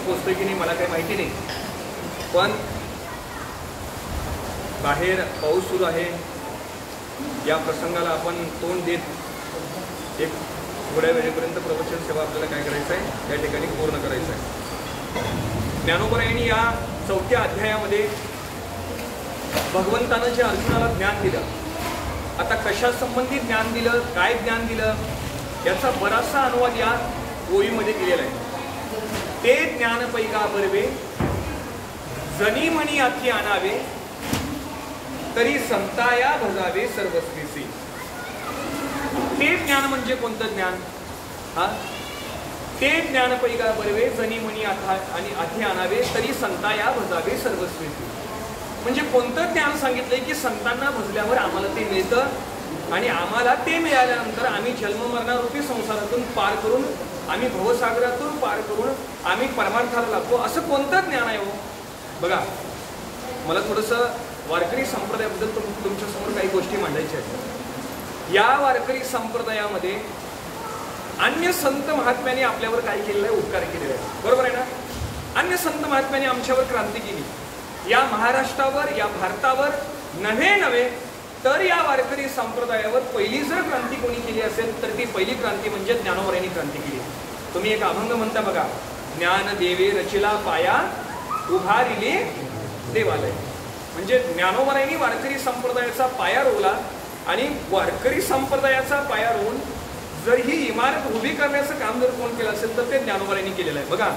पोचतोय की नाही मला काही माहिती नाही, पण बाहेर पाऊस सुरू आहे. या प्रसंगाला आपण तोंड देत एक थोड्या वेळेपर्यंत प्रवचन सेवा आपल्याला काय करायचं आहे, या ठिकाणी पूर्ण करायचं आहे. ज्ञानोबरायांनी या 4थ्या अध्यायामध्ये भगवंतानं जे अर्जुनाला ज्ञान दिलं, आता कशा संबंधी ज्ञान दिलं, काय ज्ञान दिलं, याचा बराचसा अनुवाद या ओळीमध्ये केलेला आहे. ते ज्ञान पैका बरवे जनी म्हणी आखी आणावे, तरी संताया भजावे सर्वस्वीसी. ते ज्ञान म्हणजे कोणतं ज्ञान? हा, ते ज्ञान पैका बरवे जनी म्हणी आखी आणावे, तरी संताया भजावे सर्वस्वीसी. म्हणजे कोणतं ज्ञान सांगितलंय की संतांना भजल्यावर आम्हाला ते मिळतं आणि आम्हाला ते मिळाल्यानंतर आम्ही जन्ममरणारूपी संसारातून पार करून, आम्ही भवसागरातून पार करून आम्ही परमार्थाला लागतो. असं कोणतं ज्ञान आहे हो? बघा, मला थोडंसं वारकरी संप्रदायाबद्दल तुमच्यासमोर काही गोष्टी मांडायच्या आहेत. या वारकरी संप्रदायामध्ये अन्य संत महात्म्याने आपल्यावर काय केलेलं आहे? उपकार केलेले आहे. बरोबर आहे ना? अन्य संत महात्म्याने आमच्यावर क्रांती केली. या महाराष्ट्रावर, या भारतावर नव्हे तर या वारकरी संप्रदायावर पहिली जर क्रांती कोणी केली असेल तर ती पहिली क्रांती म्हणजे ज्ञानोबरायांनी क्रांती केली. तुम्ही एक अभंग म्हणता बघा, ज्ञान देवे रचिला पाया उभारिले देवालय. म्हणजे ज्ञानोबरायांनी वारकरी संप्रदायाचा पाया रोवला आणि वारकरी संप्रदायाचा पाया रोवून जर ही इमारत उभी करण्याचं काम जर कोण केलं असेल तर ते ज्ञानोबरायांनी केलेलं आहे. बघा,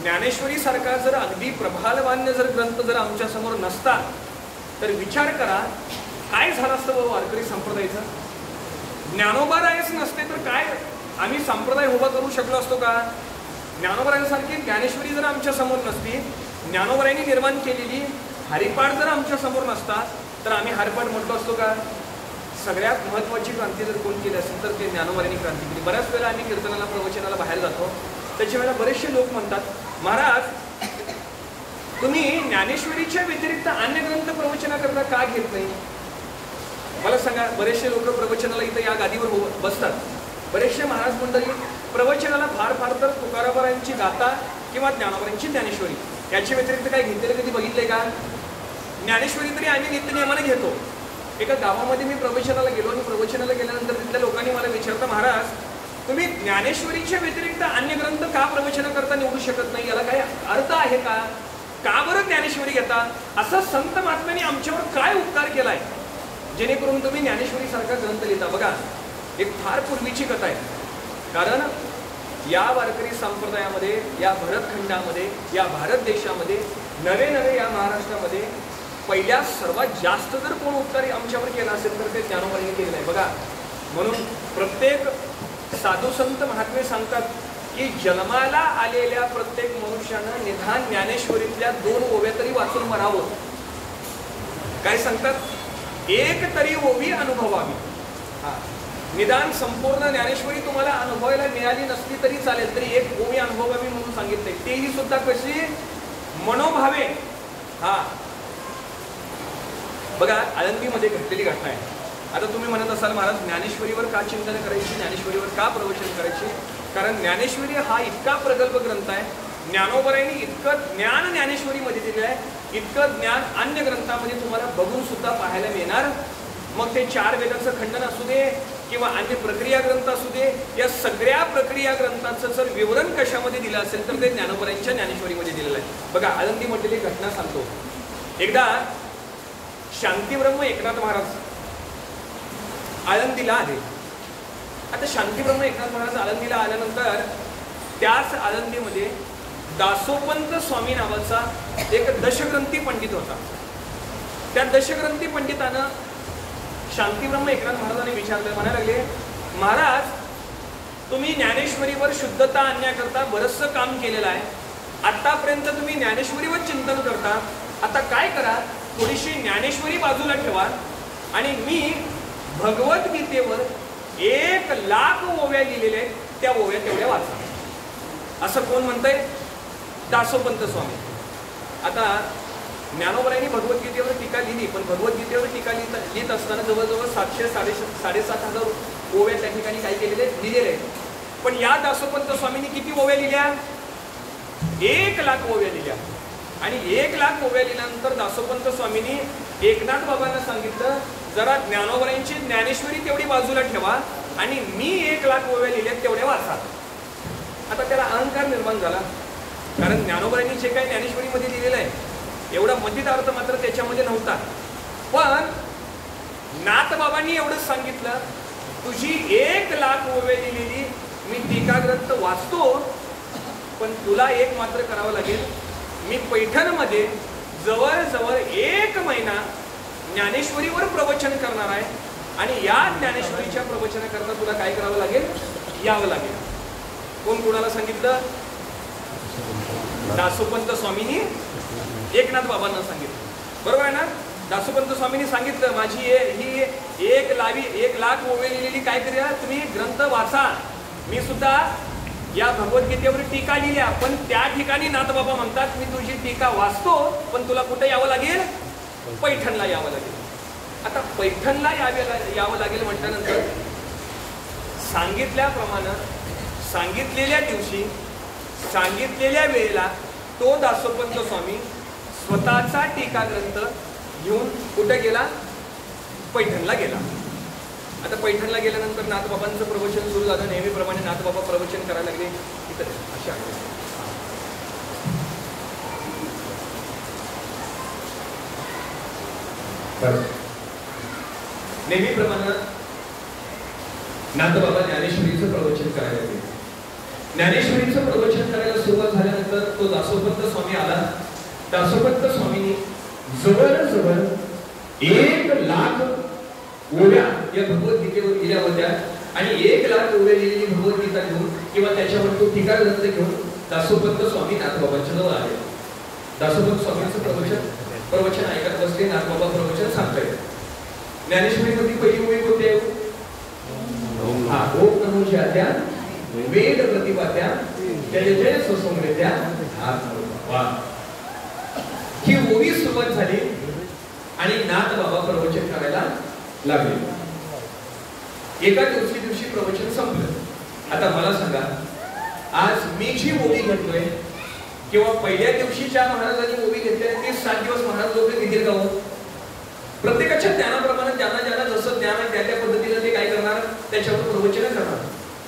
ज्ञानेश्वरी सारखा जर अगदी प्रभालवान्य जर ग्रंथ जर आमच्या समोर नसता तर विचार करा काय झालं असतं वारकरी संप्रदायाचं. ज्ञानोबरायच नसते तर काय आम्ही संप्रदाय उभा करू शकलो असतो का? ज्ञानोबरायांसारखी ज्ञानेश्वरी जर आमच्या समोर नसती, ज्ञानोबरायांनी निर्माण केलेली हरिपाठ जर आमच्या समोर नसता तर आम्ही हरिपाठ म्हटलो असतो का? सगळ्यात महत्त्वाची क्रांती जर कोण केली असेल तर ते ज्ञानोबरायांनी क्रांती केली. बऱ्याच वेळेला आम्ही कीर्तनाला प्रवचनाला बाहेर जातो, त्याच्या वेळेला बरेचसे लोक म्हणतात, महाराज तुम्ही ज्ञानेश्वरीच्या व्यतिरिक्त अन्य ग्रंथ प्रवचनाकरता का घेत नाही? मला सांगा, बरेचसे लोक प्रवचनाला इथं या गादीवर बसतात, बरेचसे महाराज मंडळी प्रवचनाला फार फार तर तुकारामांची गाथा किंवा ज्ञानोबरायांची ज्ञानेश्वरी याच्या व्यतिरिक्त काय घेतलेलं कधी बघितलंय का? ज्ञानेश्वरी तरी आम्ही नित्यनियमाने घेतो. एका गावामध्ये मी प्रवचनाला गेलो आणि प्रवचनाला गेल्यानंतर तिथल्या लोकांनी मला विचारलं, महाराज तुम्ही ज्ञानेश्वरीच्या व्यतिरिक्त अन्य ग्रंथ का प्रवचनाकरता निवडू शकत नाही? याला काही अर्थ आहे का? का बरं ज्ञानेश्वरी घेता? असा संत महात्म्यांनी आमच्यावर काय उपकार केलाय जेणेकरून तुम्ही ज्ञानेश्वरी सारखा ग्रंथ लिहिता? बघा, एक फार पूर्वीची कथा आहे. कारण या वारकरी संप्रदायामध्ये, या भरतखंडामध्ये, या भारत देशामध्ये नवे या महाराष्ट्रामध्ये पहिल्या सर्वात जास्त जर कोण उपकार आमच्यावर केला असेल तर ते ज्ञानोबरायांनी केलेलं आहे. बघा, म्हणून प्रत्येक साधू संत महात्मे सांगतात की जन्माला आलेल्या प्रत्येक मनुष्यानं निधान ज्ञानेश्वरीतल्या 2 ओव्या तरी वाचून मरावं. काय सांगतात? एक तरी ओवी अनुभवावी. हा, निदान संपूर्ण ज्ञानेश्वरी तुम्हाला अनुभवायला मिळाली नसली तरी चालेल, तरी एक ओवी अनुभवावी म्हणून सांगितलंय. तेही सुद्धा कशी? मनोभावे. हा, बघा, आळंदीमध्ये घडलेली घटना आहे. आता तुम्ही म्हणत असाल, महाराज ज्ञानेश्वरीवर का चिंतन करायची, ज्ञानेश्वरीवर का प्रवचन करायचे? कारण ज्ञानेश्वरी हा इतका प्रगल्भ ग्रंथ आहे, ज्ञानोबरायांनी इतकं ज्ञान ज्ञानेश्वरीमध्ये दिलेलं आहे, इतकं ज्ञान अन्य ग्रंथामध्ये तुम्हाला बघून सुद्धा पाहायला मिळणार. मग ते 4 वेदाचं खंडन असू दे किंवा अन्य प्रक्रिया ग्रंथ असू दे, या सगळ्या प्रक्रिया ग्रंथाचं जर विवरण कशामध्ये दिलं असेल तर ते ज्ञानोबरायांच्या ज्ञानेश्वरीमध्ये दिलेलं आहे. बघा, आळंदीमधली घटना सांगतो. एकदा शांतीब्रह्म एकनाथ महाराज आळंदीला आले. आता शांतीब्रह्म एकनाथ महाराज आळंदीला आल्यानंतर त्याच आळंदीमध्ये दासोपंत स्वामी नावाचा एक दशग्रंथी पंडित होता. त्या दशग्रंथी पंडितानं शांतीब्रह्म एकनाथ महाराजांनी विचारलं, म्हणायला लागले, महाराज तुम्ही ज्ञानेश्वरीवर शुद्धता आणण्याकरता बरंचसं काम केलेलं आहे, आतापर्यंत तुम्ही ज्ञानेश्वरीवर चिंतन करता, आता काय करा, थोडीशी ज्ञानेश्वरी बाजूला ठेवा आणि मी भगवद्गीतेवर 1,00,000 ओव्या लिहिलेल्या आहेत, त्या ओव्या तेवढ्या वाचा. असं कोण म्हणतंय? दासोपंत स्वामी. आता ज्ञानोबरायांनी भगवद्गीतेवर टीका लिहिली, पण भगवद्गीतेवर टीका लिहित असताना जवळजवळ 700-7,500 ओव्या त्या ठिकाणी काय केलेले लिहिलेले आहेत. पण या दासोपंत स्वामींनी किती ओव्या लिहिल्या? 1,00,000 ओव्या लिहिल्या आणि 1,00,000 ओव्या लिहिल्यानंतर दासोपंत स्वामींनी एकनाथ बाबांना सांगितलं, जरा ज्ञानोबरांची ज्ञानेश्वरी तेवढी बाजूला ठेवा आणि मी 1,00,000 ओव्या लिहिल्यात तेवढ्या वाचा. आता त्याला अहंकार निर्माण झाला, कारण ज्ञानोबरांनी जे काही ज्ञानेश्वरीमध्ये लिहिलेलं आहे एवढा मतित अर्थ मात्र त्याच्यामध्ये नव्हता. पण नाथबाबांनी एवढंच सांगितलं, तुझी 1,00,000 ओव्या लिहिलेली मी टीकाग्रंथ वाचतो, पण तुला एक मात्र करावं लागेल, मी पैठणमध्ये जवळजवळ 1 महिना ज्ञानेश्वरीवर प्रवचन करणार आहे आणि या ज्ञानेश्वरीच्या प्रवचनाकरता तुला काय करावं लागेल, यावं लागेल. कोण कोणाला सांगितलं? दासोपंत स्वामींनी एकनाथ बाबांना सांगितलं. बरोबर आहे ना? दासोपंत स्वामींनी सांगितलं, माझी ही 1,00,000 ओव्या लिहिलेली काय करूया, तुम्ही ग्रंथ वाचा. मी सुद्धा या भगवद्गीतेवर टीका लिहिल्या, पण त्या ठिकाणी नाथबाबा म्हणतात, मी तुझी टीका वाचतो, पण तुला कुठे यावं लागेल, पैठणला यावं लागेल. आता पैठणला यावं लागेल म्हटल्यानंतर सांगितल्याप्रमाणे सांगितलेल्या दिवशी सांगितलेल्या वेळेला तो दासोपंत स्वामी स्वतःचा टीका ग्रंथ घेऊन कुठे गेला, पैठणला गेला. आता पैठणला गेल्यानंतर नाथबाबांचं प्रवचन सुरू झालं. नेहमीप्रमाणे नाथबाबा प्रवचन करायला लागले. इथं अशा नेहमीप्रमाणे नाथबाबा ज्ञानेश्वरीचं प्रवचन करायला लागले. ज्ञानेश्वरीचं प्रवचन करायला सुरुवात झाल्यानंतर तो दासोपंत स्वामी आला. दासोपंत स्वामींनी जवळजवळ 1,00,000 ओव्या या भगवद्गीतेवर लिहिल्या होत्या आणि 1,00,000 ओव्या लिहिलेली भगवद्गीता घेऊन किंवा त्याच्यावर तो टीका ग्रंथ घेऊन दासोपंत स्वामी नाथबाबांच्या जवळ आले. दासोपंत स्वामींचं प्रवचन ऐकत बसले. नाथबाबा प्रवचन सांगतायत. ज्ञानेश्वरीमध्ये पहिली ओवी कोणती आहे? ओम नमो ज्ञात्या वेद प्रतिपाद्या जय जय सुसंवेद्या आत्मरूपा. ही ओवी सुरुवात झाली आणि नाथबाबा प्रवचन करायला लागले. एका दिवशी प्रवचन संपलं. आता मला सांगा, आज मी जी ओवी घेतलोय किंवा पहिल्या दिवशी ज्या महाराजांनी ओवी घेतल्या ते 7 दिवस महाराज लोक घेतील का हो? प्रत्येकाच्या ज्ञानाप्रमाणे ज्यांना जसं ज्ञान आहे त्या पद्धतीने ते काय करणार, त्याच्यावर प्रवचन करणार.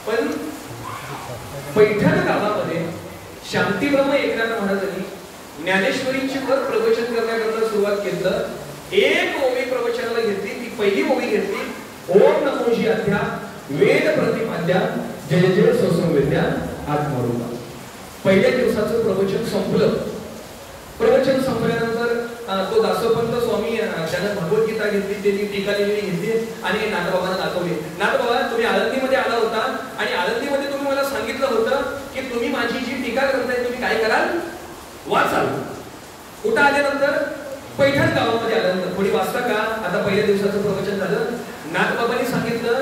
पण पैठण गावामध्ये शांतीब्रह्म एकनाथ महाराजांनी ज्ञानेश्वरीची वर प्रवचन करण्याकरता सुरुवात केलं. एक ओवी प्रवचनाला घेतली. ती पहिली ओवी घेतली, ओम नमो ज्ञात्या वेद प्रतिपाद्या जय जय सुसंवेद्या आत्मरूपा. पहिल्या दिवसाचं प्रवचन संपलं. प्रवचन संपल्यानंतर तो दासोपंत स्वामी त्यानं भगवद्गीता घेतली, त्याची टीका लिहिलेली घेतली आणि नाथबाबांना दाखवली. नाथबाबा, तुम्ही आळंदीमध्ये आला होता आणि आळंदीमध्ये तुम्ही मला सांगितलं होतं की तुम्ही माझी जी टीका ग्रंथ आहे तुम्ही काय कराल, वाचाल. कुठं आल्यानंतर? पैठण गावामध्ये आल्यानंतर. थोडी वाचता का? आता पहिल्या दिवसाचं प्रवचन झालं. नाथबाबांनी सांगितलं,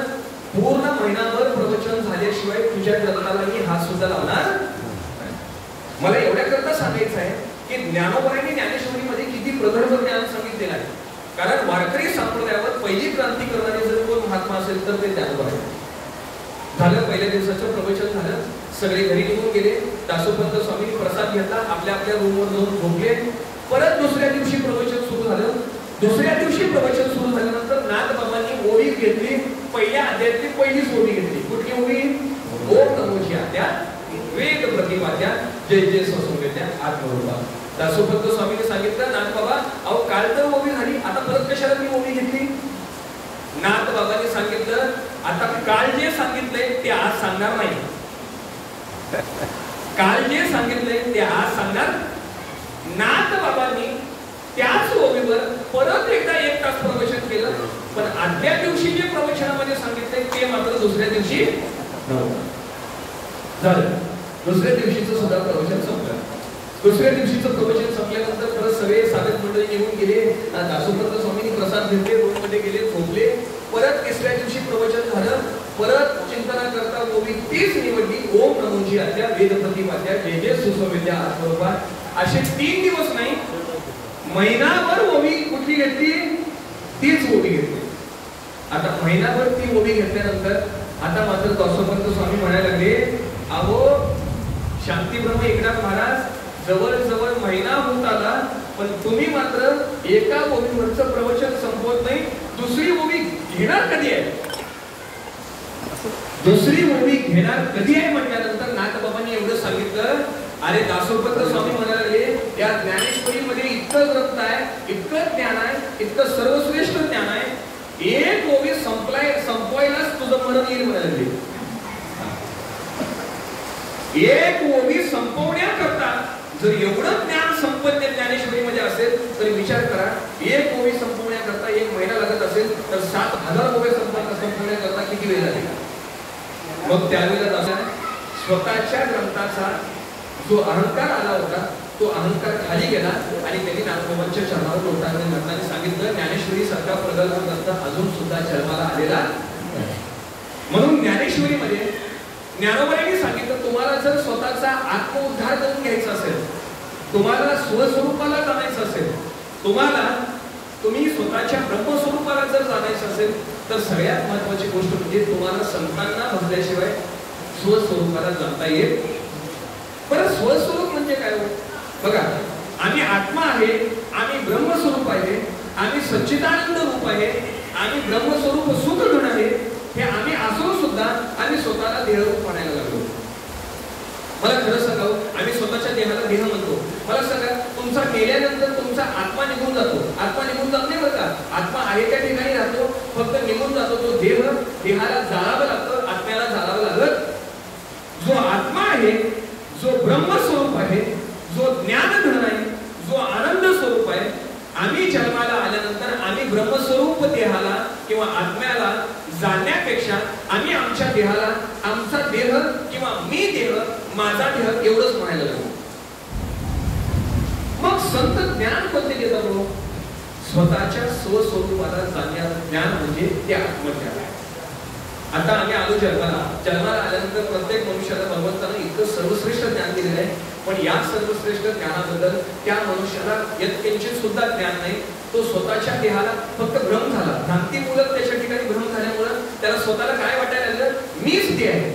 पूर्ण महिनाभर प्रवचन झाल्याशिवाय तुझ्या ग्रंथाला मी हात सुद्धा लावणार. मला एवढ्या करता सांगायचं आहे की ज्ञानोबरांनी ज्ञानेश्वरीमध्ये किती प्रगल्भ ज्ञान सांगितलेलं आहे. कारण वारकरी संप्रदायावर पहिली क्रांती करणारे जर कोण महात्मा असेल तर ते ज्ञानोबा आहे. झालं, पहिल्या दिवसाचं प्रवचन झालं. सगळे घरी निघून गेले. दासोपंत स्वामींनी प्रसाद घेतला, आपल्या आपल्या रूमवर जाऊन झोपले. परत दुसऱ्या दिवशी प्रवचन सुरू झालं. दुसऱ्या दिवशी प्रवचन सुरू झाल्यानंतर नाथबाबांनी ओवी घेतली. पहिल्या अध्यायातली पहिलीच ओवी घेतली. कुठली ओवी? ओम नमो ज्ञात्या वेद प्रतिपाद्या जय जय सुसंवेद्या आत्मरूपा. दासोपंत स्वामींनी सांगितलं, नाथबाबा अहो काल तर ओवी झाली, आता परत कशाला मी ओवी घेतली? नाथबाबांनी सांगितलं, आता काल जे सांगितलंय ते आज सांगणार नाही. काल जे सांगितलंय ते आज सांगणार. नाथबाबांनी त्याच ओवीवर परत एकदा 1 तास प्रवचन केलं. पण आदल्या दिवशी जे प्रवचनामध्ये सांगितलंय ते मात्र दुसऱ्या दिवशी झालं. दुसऱ्या दिवशीचं सुद्धा प्रवचन संपलं. दुसऱ्या दिवशीचं प्रवचन संपल्यानंतर परत सगळे साधक मंडळी निघून गेले. दासोपंत स्वामींनी प्रसाद घेतले, रूममध्ये गेले, झोपले. परत तिसऱ्या दिवशी प्रवचन झालं. परत चिंतना करता ओवी तीच निवडली, ओम नमो ज्ञात्या वेद प्रतिपाद्या जय जय सुसंवेद्या आत्मरूपा. असे 3 दिवस नाही, महिनाभर ओवी कुठली घेतली? तीच ओवी घेतली. आता महिनाभर ती ओवी घेतल्यानंतर आता मात्र दासोपंत स्वामी म्हणायला लागले, अहो शांतीब्रह्म एकनाथ महाराज जवळ महिना होत आला, पण तुम्ही मात्र एका ओवीवरचं प्रवचन संपवत नाही. दुसरी ओवी घेणार कधी आहे? दुसरी ओवी घेणार कधी आहे म्हटल्यानंतर नाथबाबांनी एवढं सांगितलं, अरे दासोपंत स्वामी म्हणाले या ज्ञानेश्वरीमध्ये इतकं ग्रंथ आहे, इतकं ज्ञान आहे, इतकं सर्वश्रेष्ठ ज्ञान आहे, एक ओवी संपवायलाच तुझं मरण येईल म्हणाले. एक ओवी संपवण्याकरता जर एवढं ज्ञान संपन्न ज्ञानेश्वरीमध्ये असेल तर विचार करा, एक ओवी संपवण्याकरता 1 महिना लागत असेल तर 7,000 ओव्या संपवण्याकरता किती वेळ लागेल? मग त्यावेळेला स्वतःच्या ग्रंथाचा जो अहंकार आला होता तो अहंकार खाली गेला आणि त्यांनी नाथबाबांच्या चरणावर लोटांगण घातल्याने सांगितलं, ज्ञानेश्वरी सारखा प्रगल्भ ग्रंथ अजून सुद्धा जन्माला आलेला नाही. म्हणून ज्ञानेश्वरीमध्ये ज्ञानोबांनी सांगितलं, तुम्हाला जर स्वतःचा आत्मउद्धार करून घ्यायचा असेल, तुम्हाला स्वस्वरूपाला जाणायचं असेल, तुम्ही स्वतःच्या ब्रह्मस्वरूपाला जर जाणायचं असेल तर सगळ्यात महत्वाची गोष्ट म्हणजे तुम्हाला संतांना भजल्याशिवाय स्वस्वरूपाला जाता येत. बरं, स्वस्वरूप म्हणजे काय हो? बघा, आम्ही आत्मा आहे, आम्ही ब्रह्मस्वरूप आहे, आम्ही सच्चिदानंद रूप आहे, आम्ही ब्रह्मस्वरूप सुख गुण आहे, हे आम्ही असून सुद्धा आम्ही स्वतःला देहरूप म्हणायला लागलो. मला खरं सांगावं, आम्ही स्वतःच्या देहाला देह म्हणतो. मला सांगा, तुमचा मेल्यानंतर तुमचा आत्मा निघून जातो. आत्मा निघून जात नाही बरं का, आत्मा आहे त्या ठिकाणी राहतो, फक्त निघून जातो. तो देहाला जाळावं लागतं, आत्म्याला जाळावं लागत. जो आत्मा आहे, जो ब्रह्मस्वरूप आहे, जो ज्ञानधन आहे, जो आनंद स्वरूप आहे, आम्ही जन्माला आल्यानंतर आम्ही ब्रह्मस्वरूप देहाला किंवा आत्म्याला जाणण्यापेक्षा आम्ही आमच्या देहाला आमचा देह किंवा मी देह, माझा देह एवढंच म्हणायला लागलो. मग संत ज्ञान कोणते देतात? स्वतःच्या स्वस्वरूपाला जाणण्याचं ज्ञान म्हणजे ते आत्मज्ञान आहे. आता आम्ही आलो जन्माला आल्यानंतर प्रत्येक मनुष्याला भगवंताने इतकं सर्वश्रेष्ठ ज्ञान दिलेलं आहे, पण या सर्वश्रेष्ठ ज्ञानाबद्दल त्या मनुष्याला यत्किंचित सुद्धा ज्ञान नाही. तो स्वतःच्या देहाला फक्त भ्रम झाला, भ्रांतीमूलक त्याच्या ठिकाणी भ्रम झाल्यामुळे त्याला स्वतःला काय वाटायला लागलं, मीच ते आहे.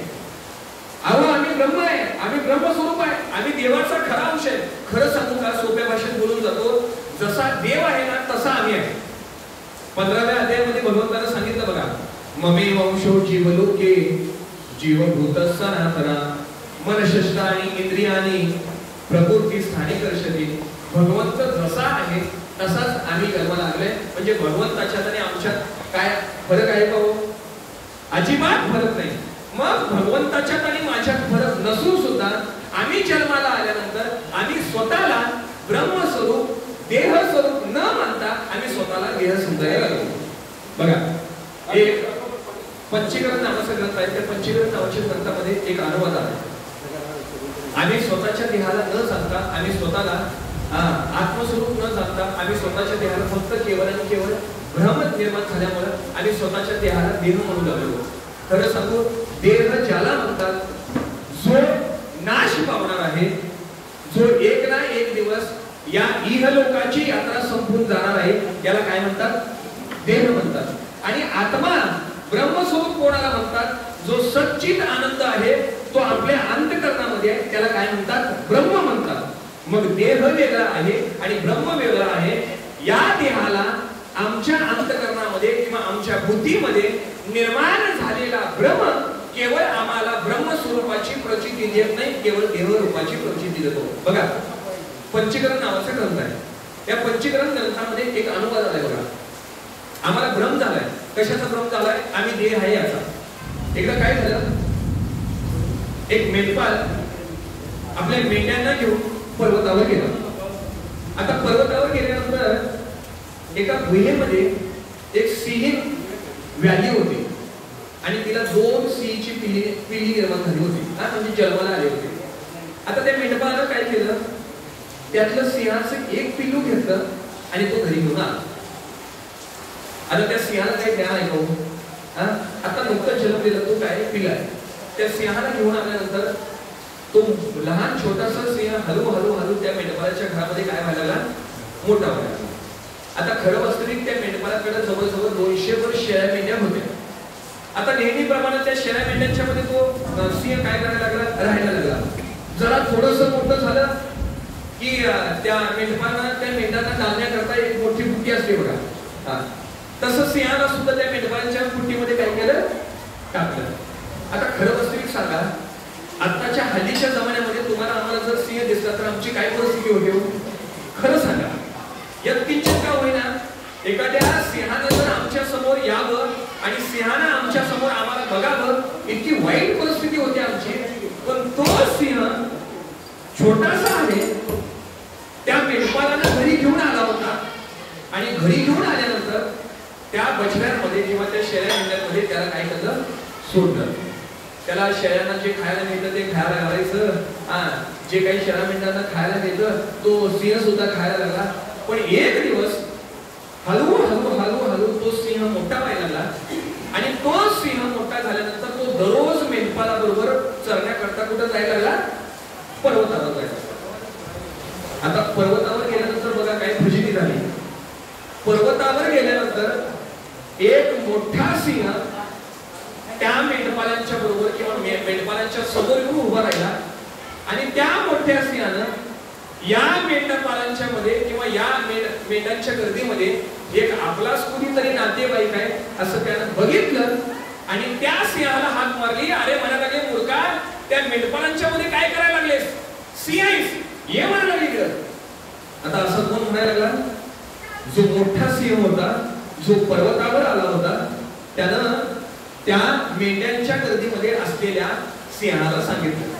अहो, आम्ही ब्रह्म आहे, आम्ही ब्रह्मस्वरूप आहे, आम्ही देवाचा खरा अंश आहे. खरं सांगू का, सोप्या भाषेत बोलून जातो, जसा देव आहे ना तसा आम्ही आहे. 15व्या अध्यायामध्ये भगवंताने सांगितलं बघा, ममे वंशो जीवलोके जीवभूत सनातना मनशस्त्राणि इंद्रियाणी प्रकृती स्थानी कर्षती. भगवंत जसा आहे तसाच आम्ही जन्माला आलोय. म्हणजे भगवंताच्यात आणि आमच्यात काय फरक आहे का? अजिबात फरक नाही. मग भगवंताच्यात आणि माझ्यात फरक नसून सुद्धा आम्ही जन्माला आल्यानंतर आम्ही स्वतःला ब्रह्मस्वरूप देह स्वरूप न मानता आम्ही स्वतःला देह समजायला लागलो. बघा, एक पंचीकरण नावाचा ग्रंथ आहे. त्या पंचीकरण नावाच्या ग्रंथामध्ये एक अनुवाद आहे. आम्ही स्वतःच्या देहाला न जाणता, आम्ही स्वतःला आत्मस्वरूप न जाणता, आम्ही स्वतःच्या देहाला फक्त केवळ आणि केवळ भ्रम निर्माण झाल्यामुळे आम्ही स्वतःच्या देहाला देह म्हणू लागलो. खरं सांगू, देह ज्याला म्हणतात, जो नाश पावणार आहे, जो एक ना एक दिवस या इहलोकाची यात्रा संपून जाणार आहे, याला काय म्हणतात? देह म्हणतात. आणि आत्मा ब्रह्मस्वरूप कोणाला म्हणतात? जो सच्चित आनंद आहे, तो आपल्या अंतःकरणामध्ये आहे, त्याला काय म्हणतात? ब्रह्म म्हणतात. मग देह वेगळा आहे आणि ब्रह्म वेगळा आहे. या देहाला आमच्या अंतःकरणामध्ये किंवा आमच्या बुद्धीमध्ये निर्माण झालेला भ्रम केवळ आम्हाला ब्रह्म स्वरूपाची प्रचिती देत नाही, केवळ देह रूपाची प्रचिती देतो. बघा, पंचीकरण नावाचा ग्रंथ आहे. या पंचीकरण ग्रंथामध्ये एक अनुवाद आलाय बघा. आम्हाला भ्रम झालाय. कशाचा भ्रम झालाय? आम्ही देह आहे याचा. एकदा काय झालं, एक मेंढपाळ आपल्या मेंढ्यांना घेऊन पर्वतावर गेला. आता पर्वतावर गेल्यानंतर एका गुहेमध्ये एक सिंह व्याधी होती आणि तिला 2 सिंहाची पिल्ली निर्माण झाली होती, म्हणजे जन्माला आले होते. आता त्या मेंढपाळानं काय केलं, त्यातलं सिंहाचं एक पिल्लू घेतलं आणि तो घरी घेऊन आला. आता त्या सिंहाला काही ज्ञान आहे का? आता नुकतं जन्म दिला, तो काय पिल्लाय. त्या सिंहाला घेऊन आल्यानंतर तो लहान छोटासा सिंह हळूहळू त्या मेंढपाळाच्या घरामध्ये काय व्हायला लागला, मोठा व्हायला लागला. आता खरं वास्तविक त्या मेंढपाळाकडे जवळजवळ 200 वर शेळ्या मेंढ्या होत्या. आता नेहमीप्रमाणे त्या शेळ्या मेंढ्यांच्या मध्ये तो सिंह काय करायला लागला, राहायला लागला. जरा थोडस मोठं झालं की त्या मेंढ्यांना डालण्याकरता एक मोठी बुट्टी असते बघा, तसं सिंहाला सुद्धा त्या मेंढपाळांच्या बुट्टीमध्ये काय केलं, टाकलं. आता खरं वास्तविक सांगा, आताच्या हल्लीच्या जमान्यामध्ये तुम्हाला आम्हाला जर सिंह दिसला तर आमची काय परिस्थिती होते? खरं सांगा, यात किंचित का होईना एखाद्या सिंहानं जर आमच्या समोर यावं आणि सिंहानं आमच्या समोर आम्हाला बघावं, इतकी वाईट परिस्थिती होती आमची. पण तो सिंह छोटासा आहे, त्या मेंढपाळानं घरी घेऊन आला होता आणि घरी घेऊन आल्यानंतर त्या बछड्यांमध्ये किंवा त्या शेळ्या मेंढ्यांमध्ये त्याला काय केलं, सोडलं. त्याला शेळ्यांना जे खायला मिळतं ते खायला घालायचं, जे काही शेळ्या मेंढ्यांना खायला मिळतं तो सिंह सुद्धा खायला लागला. पण एक दिवस हळूहळू तो सिंह मोठा व्हायला लागला आणि तो सिंह मोठा झाल्यानंतर तो दररोज मेंढपाळा बरोबर चरण्याकरता कुठं जायला लागला, पर्वतावर जायला. आता पर्वतावर गेल्यानंतर बघा काय फजिती झाली. पर्वतावर गेल्यानंतर एक मोठा सिंह त्या मेंढपाळांच्या बरोबर किंवा मेंढपाळांच्या समोर येऊन उभा राहिला आणि त्या मोठ्या सिंहानं या मेंढपाळांच्या मध्ये किंवा या मेंढ्यांच्या गर्दीमध्ये एक आपलाच कुणीतरी नातेवाईक आहे असं त्यानं बघितलं आणि त्या सिंहाला हाक मारली. अरे म्हणायला लागले, मूर्खा, त्या मेंढपाळांच्या मध्ये काय करायला लागलेस, सिंह आहेस, ये म्हणायला लागले. आता असं कोण म्हणायला लागला, जो मोठा सिंह होता, जो पर्वतावर आला होता, त्यानं त्या मेंढ्यांच्या गर्दीमध्ये असलेल्या सिंहाला सांगितलं.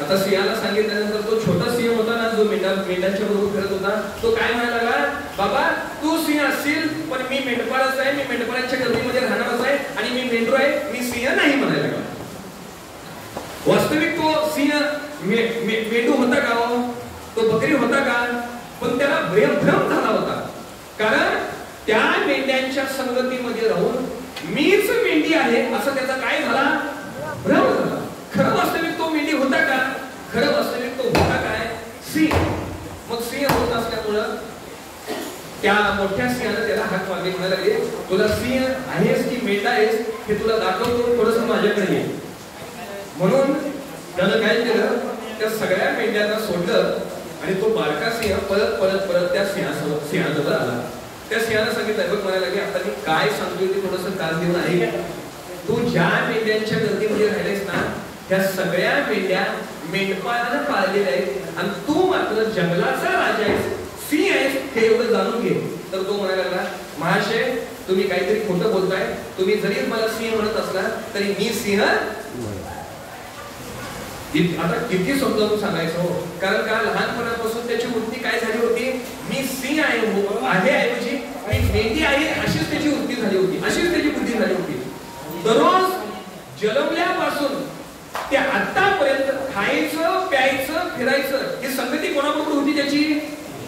आता सिंहाला सांगितल्यानंतर तो छोटा सिंह होता ना, जो मेंढ्यांच्या बरोबर फिरत होता, तो काय म्हणायला लागला, बाबा तू सिंह असशील पण मी मेंढपाळच आहे, मी मेंढपाळांच्या गर्दीमध्ये राहणारच आहे आणि मी मेंढरू आहे, मी सिंह नाही म्हणायला लागला. वास्तविक तो सिंह मेंढू होता का हो, तो बकरी होता का? पण त्याला भ्रम झाला होता, कारण त्या मेंढ्यांच्या संगतीमध्ये राहून मीच मेंढी आहे असं त्याचा काय झाला, भ्रम झाला. खरं वास्तविक तो मेंढी होता का? खरं वास्तविक तो होता काय, सिंह. मग सिंह होत असल्यामुळं त्या मोठ्या सिंहानं त्याला हाक मारली, म्हणायला लागले, तुला सिंह आहेस की मेंढा आहेस हे तुला दाखवतो, थोडंसं माझ्याकडे ये. म्हणून त्यानं काय केलं, त्या सगळ्या मेंढ्यांना सोडलं आणि तो बारका सिंह परत त्या सिंहाजवळ आला. त्या सिंहानं सांगितलं, बघ म्हणायला लागले, आता मी काय सांगतोय ते थोडंसं कान देऊन आहे. तू ज्या मेंढ्यांच्या गर्दीमध्ये राहिलेस ना, त्या सगळ्या मेंढ्या मेंढपाळानं पाळलेल्या आहेत आणि तू मात्र जंगलाचा राजा आहेस, सिंह आहेस हे एवढं जाणून घे. तर तो म्हणायला लागला, महाशय तुम्ही काहीतरी खोटं बोलताय, तुम्ही जरी मला सिंह म्हणत असला तरी मी सिंह. आता किती समजावून सांगायचं हो, कारण का लहानपणापासून त्याची वृत्ती काय झाली होती, मी सिंह आहे ऐवजी मी मेंढी आहे अशीच त्याची वृत्ती झाली होती, अशीच त्याची बुद्धी झाली होती. दररोज जन्मल्यापासून ते आतापर्यंत खायचं प्यायचं फिरायचं ही संगती कोणाबरोबर होती त्याची,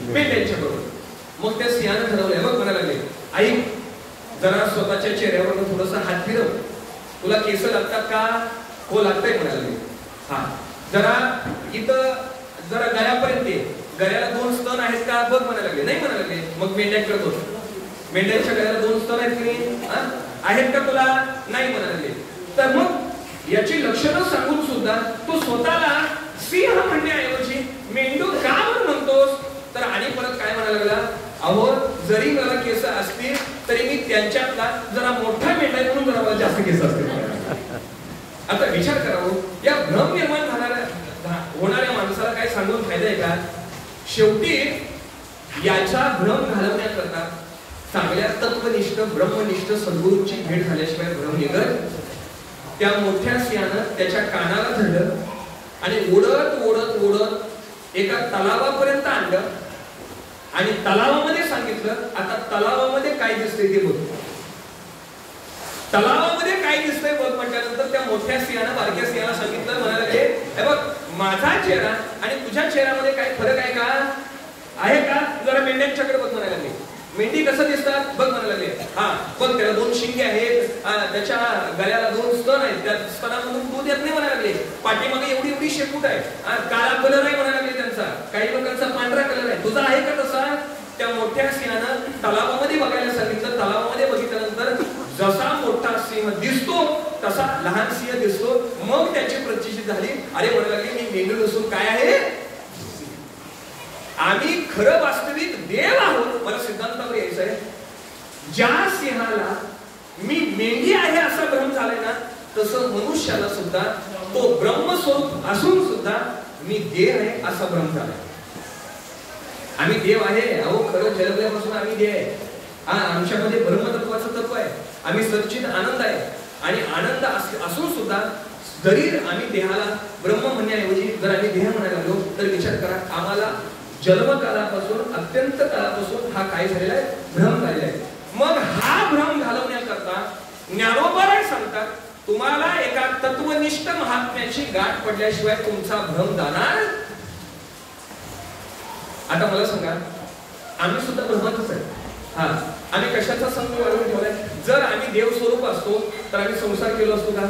मेंढ्यांच्या बरोबर. मग त्या सिंहानं ठरवलंय, मग म्हणायला लागले, आई जरा स्वतःच्या चेहऱ्यावर थोडंसं हात फिरव, तुला केस लागतात का? हो लागतंय म्हणायला लागले. हा जरा इथं जरा गळ्यापर्यंत, गळ्याला 2 स्तन आहेत का बघ म्हणायला लागले. नाही म्हणायला लागले. मग मेंढ्यांकडे बघ, मेंढ्यांच्या गळ्याला 2 स्तन आहेत की नाही, आहेत का तुला? नाही म्हणायला लागले. तर मग याची लक्षणं सांगून सुद्धा तो स्वतःला सिंह म्हणण्याऐवजी मेंढू का म्हणतोस? तर आणि परत काय म्हणायला लागला, अहो जरी मला केस असतील तरी मी त्यांच्यातला जरा मोठा मेंढा आहे म्हणून जरा मला जास्त केस असतील. आता विचार करावं, या भ्रम निर्माण होणाऱ्या माणसाला काय सांगून फायदा आहे का? शेवटी याचा भ्रम घालवण्याकरता चांगल्या तत्वनिष्ठ ब्रह्मनिष्ठ सद्गुरूंची भेट झाल्याशिवाय भ्रम निघत. त्या मोठ्या सिंहानं त्याच्या कानाला धरलं आणि ओढत ओढत ओढत एका तलावापर्यंत आणलं आणि तलावामध्ये सांगितलं, आता तलावामध्ये काय दिसतंय ते बघ. तलावामध्ये काय दिसतंय बघ म्हटल्यानंतर त्या मोठ्या सिंहानं बारक्या सिंहाला सांगितलं, म्हणाला, हे बघ माझा चेहरा आणि तुझ्या चेहऱ्यामध्ये काय फरक आहे का? आहे का? जरा मेंढ्यांच्याकडे बघ म्हणायला लागले. मेंढी कसं दिसतात बघ म्हणायला लागले. हा बघ त्याला 2 शिंगे आहेत, त्याच्या गळ्याला 2 स्तन आहेत, त्या स्तनामधून दूध येत नाही म्हणायला लागले. पाठीमागे एवढी एवढी शेपूट आहे, काळा कलर आहे म्हणायला लागले त्यांचा, काही लोकांचा पांढरा कलर आहे, तुझा आहे का तसा? त्या मोठ्या सिंहानं तलावामध्ये बघायला सांगितलं. तलावामध्ये बघितल्यानंतर जसा मोठा सिंह दिसतो तसा लहान सिंह दिसतो. मग त्याची प्रतिष्ठित झाली. अरे म्हणायला लागले मी मेंढू नसून काय आहे, आम्ही खरं वास्तविक देव आहोत. मला सिद्धांतावर यायचं आहे. ज्या सिंहाला मी मेंढी आहे असा भ्रम झालाय ना, तसं मनुष्याला सुद्धा तो ब्रह्मस्वरूप असून सुद्धा मी देव आहे असा भ्रम झालाय. आम्ही देव आहे, अहो खरं जन्मल्यापासून आम्ही देव आहे. आमच्यामध्ये ब्रह्मतत्वाचं तत्व आहे. आम्ही सच्चिद आनंद आहे. आणि आनंद असून सुद्धा जरी आम्ही देहाला ब्रह्म म्हणण्याऐवजी जर आम्ही देह म्हणायला लागलो तर विचार करा, आम्हाला जन्मकालापासून अत्यंत काळापासून हा काय झालेला आहे, भ्रम झालेला आहे. मग हा भ्रम घालवण्याकरता ज्ञानोबा सांगतात, तुम्हाला एका तत्वनिष्ठ महात्म्याची गाठ पडल्याशिवाय तुमचा भ्रम जाणार. आता मला सांगा, आम्ही सुद्धा भ्रमातच आहे. आम्ही कशाचा संग वाढवून ठेवलाय? जर आम्ही देव स्वरूप असतो तर आम्ही संसार केलो असतो का?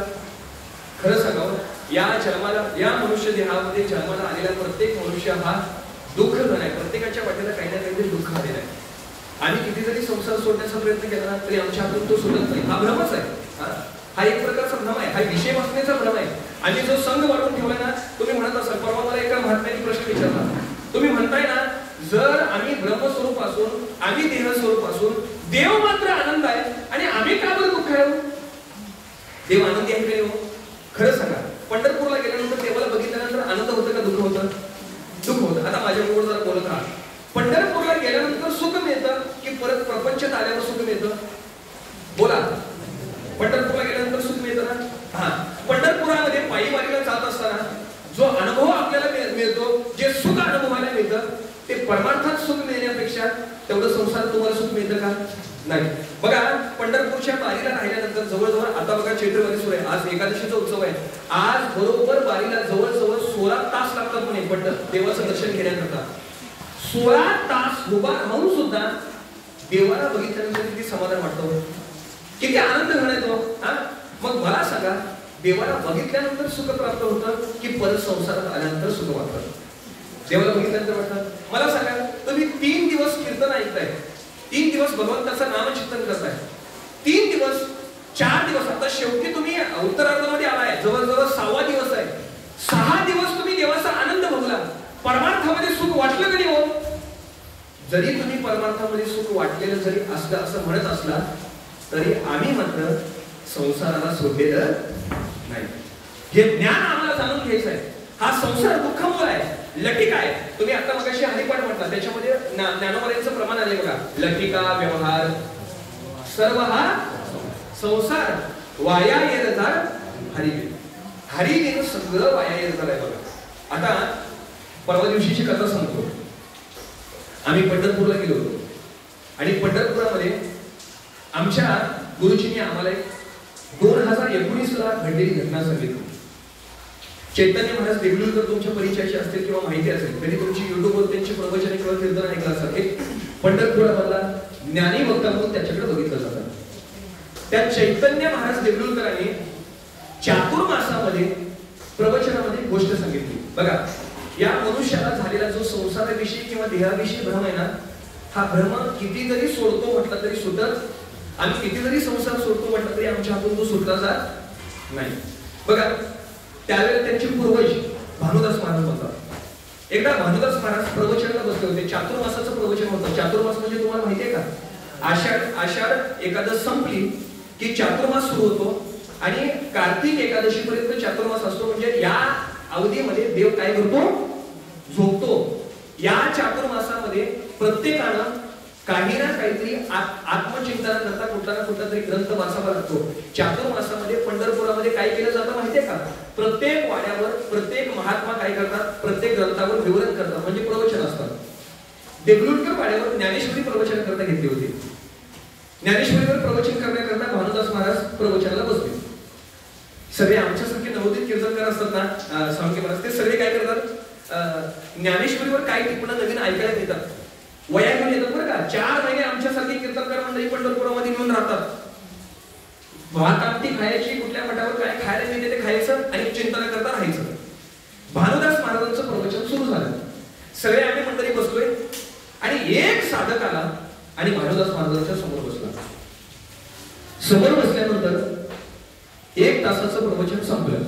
खरं सांगावं, या जन्माला, या मनुष्य देहामध्ये जन्माला आलेला प्रत्येक मनुष्य हा दुःख जण आहे. प्रत्येकाच्या वाटेला काही ना काहीतरी दुःख आलेलं आहे. आम्ही किती जरी संसार सोडण्याचा प्रयत्न केला ना तरी आमच्या हातून तो सुटत नाही. हा भ्रमच आहे. हा एक प्रकारचा भ्रम आहे. हा विषय वाचण्याचा भ्रम आहे. आणि जो संघ वाढवून ठेवला ना, तुम्ही म्हणत असाल, परवा मला एका महात्म्याने प्रश्न विचारला, तुम्ही म्हणताय ना जर आम्ही ब्रह्मस्वरूप असून, आम्ही देह स्वरूप असून, देव मात्र आनंद आहे आणि आम्ही का बरं दुःख आहे? देव आनंदी आहे का? खरं सांगा, पंढरपूरला गेल्यानंतर देवाला बघितल्यानंतर आनंद होतं का दुःख होतं? दुःख होतं. आता माझ्याबरोबर जरा बोलत राहा. पंढरपूरला गेल्यानंतर सुख मिळतं की परत प्रपंचात आल्यावर सुख मिळतं? बोला. पंढरपूरला गेल्यानंतर सुख मिळतं ना? पंढरपुरामध्ये पायी वारीला जात असताना जो अनुभव आपल्याला मिळतो, जे सुख अनुभवायला मिळतं, ते परमार्थात सुख मिळण्यापेक्षा तेवढं संसार तुम्हाला सुख मिळतं का? नाही. बघा, पंढरपूरच्या वारीला राहिल्यानंतर जवळजवळ आता बघा चैत्रवारी सुरू आहे. आज एकादशीचा उत्सव आहे. आज बरोबर वारीला जवळजवळ 16 तास लागतात म्हणे देवाचं दर्शन घेण्याकरता. 16 तास उभा राहून सुद्धा देवाला बघितल्यानंतर किती समाधान वाटतं, किती आनंद घडतो. मग मला सांगा, देवाला बघितल्यानंतर सुख प्राप्त होतं की परत संसारात आल्यानंतर सुख वाटतं? देवाला बघितल्यानंतर वाटतं. मला सांगा, तुम्ही 3 दिवस कीर्तन ऐकताय, 3 दिवस भगवंताचं नामचिंतन करताय, 3 दिवस, 4 दिवस, आता शेवटी तुम्ही उत्तरार्धामध्ये आलाय, जवळजवळ 6वा दिवस आहे. 6 दिवस तुम्ही देवाचा आनंद भोगला, परमार्थामध्ये सुख वाटलं का नाही? हो, जरी तुम्ही परमार्थामध्ये सुख वाटलेलं जरी असलं असं म्हणत असला तरी आम्ही मात्र संसाराला सोडलेलं नाही. हे ज्ञान आम्हाला जाणून घ्यायचं आहे. हा संसार दुःखामुळे आहे, लटिका आहे. तुम्ही आता मगाशी हरिपाठ म्हटला, त्याच्यामध्ये ज्ञानोबऱ्यांचं प्रमाण आले बघा. लटिका, व्यवहार, सर्व हा संसार वाया येणार हरिविन. हरिविन सगळं वाया येणार आहे बघा. आता परवा दिवशीची कथा सांगतो. आम्ही पंढरपूरला गेलो होतो आणि पंढरपुरामध्ये आमच्या गुरुजींनी आम्हाला 2019 ला घडलेली घटना सांगितली. चैतन्य महाराज देगलूरकर तुमच्या परिचयाचे असतील किंवा माहिती असेल, कधी तुमची युट्यूबवर त्यांची प्रवचने किंवा कीर्तन ऐकलं असेल. एक पंढरपुरामधला ज्ञानी वक्ता म्हणून त्याच्याकडे बघितलं जातं. त्या चैतन्य महाराज देगलूरकरांनी चातुर्मासामध्ये प्रवचनामध्ये गोष्ट सांगितली. बघा, या मनुष्याला झालेला जो संसाराविषयी किंवा देहाविषयी भ्रम आहे ना, हा भ्रम किती जरी सोडतो म्हटलं तरी सुटत, आणि किती जरी संसार सोडतो म्हटलं तरी आमच्या हातून तो सुटला जात नाही. बघा, त्यावेळेला त्यांचे पूर्वज भानुदास महाराज होतात. एकदा भानुदास महाराज प्रवचनाला बसले होते. चातुर्मासाचं प्रवचन होतं. चातुर्मास म्हणजे तुम्हाला माहितीये का? आषाढ एकादश संपली की चातुर्मास सुरू होतो आणि कार्तिक एकादशी पर्यंत चातुर्मास असतो. म्हणजे या अवधीमध्ये देव काय करतो? झोपतो. या चातुर्मासामध्ये प्रत्येकानं काही ना काहीतरी आत्मचिंतन करता कुठला ना कुठला तरी ग्रंथ वाचावा लागतो. चातुर्मासामध्ये पंढरपुरामध्ये काय केलं जातं माहितीये का? प्रत्येक वाड्यावर प्रत्येक महात्मा काय करतात? प्रत्येक ग्रंथावर विवरण करतात, म्हणजे प्रवचन असतात. देगलूरकर वाड्यावर ज्ञानेश्वरी प्रवचन करता घेतली होती. ज्ञानेश्वरीवर प्रवचन करण्याकरता भानुदास महाराज प्रवचनाला बसले. सगळे आमच्यासारखे नवोदित कीर्तनकार असतात ना, साळुंखे महाराज, ते सगळे काय करतात? ज्ञानेश्वरीवर काय टिपणं नवीन ऐकायला येतात, वया घेऊन येतात बरं का. 4 महिने आमच्यासारखे कीर्तनकार मंडळी पंढरपुरामध्ये येऊन राहतात. भात आमटी खायची, कुठल्या मठावर काय खायला मिळते ते खायचं आणि चिंतन करता राहायचं. भानुदास महाराजांचं प्रवचन सुरू झालं. सगळे आम्ही मंडळी बसलोय आणि एक साधक आला आणि भानुदास महाराजांच्या समोर बसला. समोर बसल्यानंतर 1 तासाचं प्रवचन संपलं.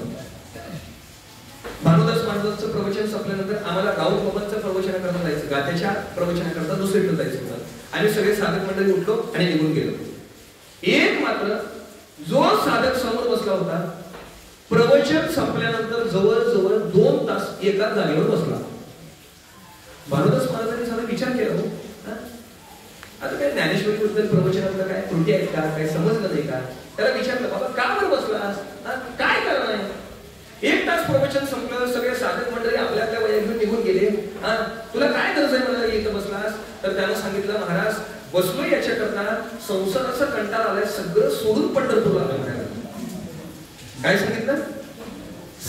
भानुदास महाराजांचं प्रवचन संपल्यानंतर आम्हाला राऊत बाबांचं प्रवचनाकरता जायचं, गात्याच्या प्रवचनाकरता दुसरीकडे जायचं होतं. आम्ही सगळे साधक मंडळी उठलो आणि निघून गेलो. एक मात्र जो साधक समोर बसला होता, प्रवचन संपल्यानंतर जवळजवळ 2 तास एकाच जागेवर बसला. भानुदास महाराजांनी साधा विचार केला, हो आता काय ज्ञानेश्वरी बद्दल प्रवचनातलं काय त्रुटी आहेत का, काय समजलं नाही का? त्याला विचारलं, बाबा का बरं बसलास, काय कारण आहे? 1 तास प्रवचन संपलं, सगळे साधक मंडळी आपल्या आपल्या वया घेऊन निघून गेले. तुला काय गरज आहे मला इथं बसलास? तर त्यानं सांगितलं, महाराज बसलो याच्याकरता संसाराचा कंटाळा आलाय, सगळं सोडून पंढरपूरला आलं म्हणाला. काय सांगितलं?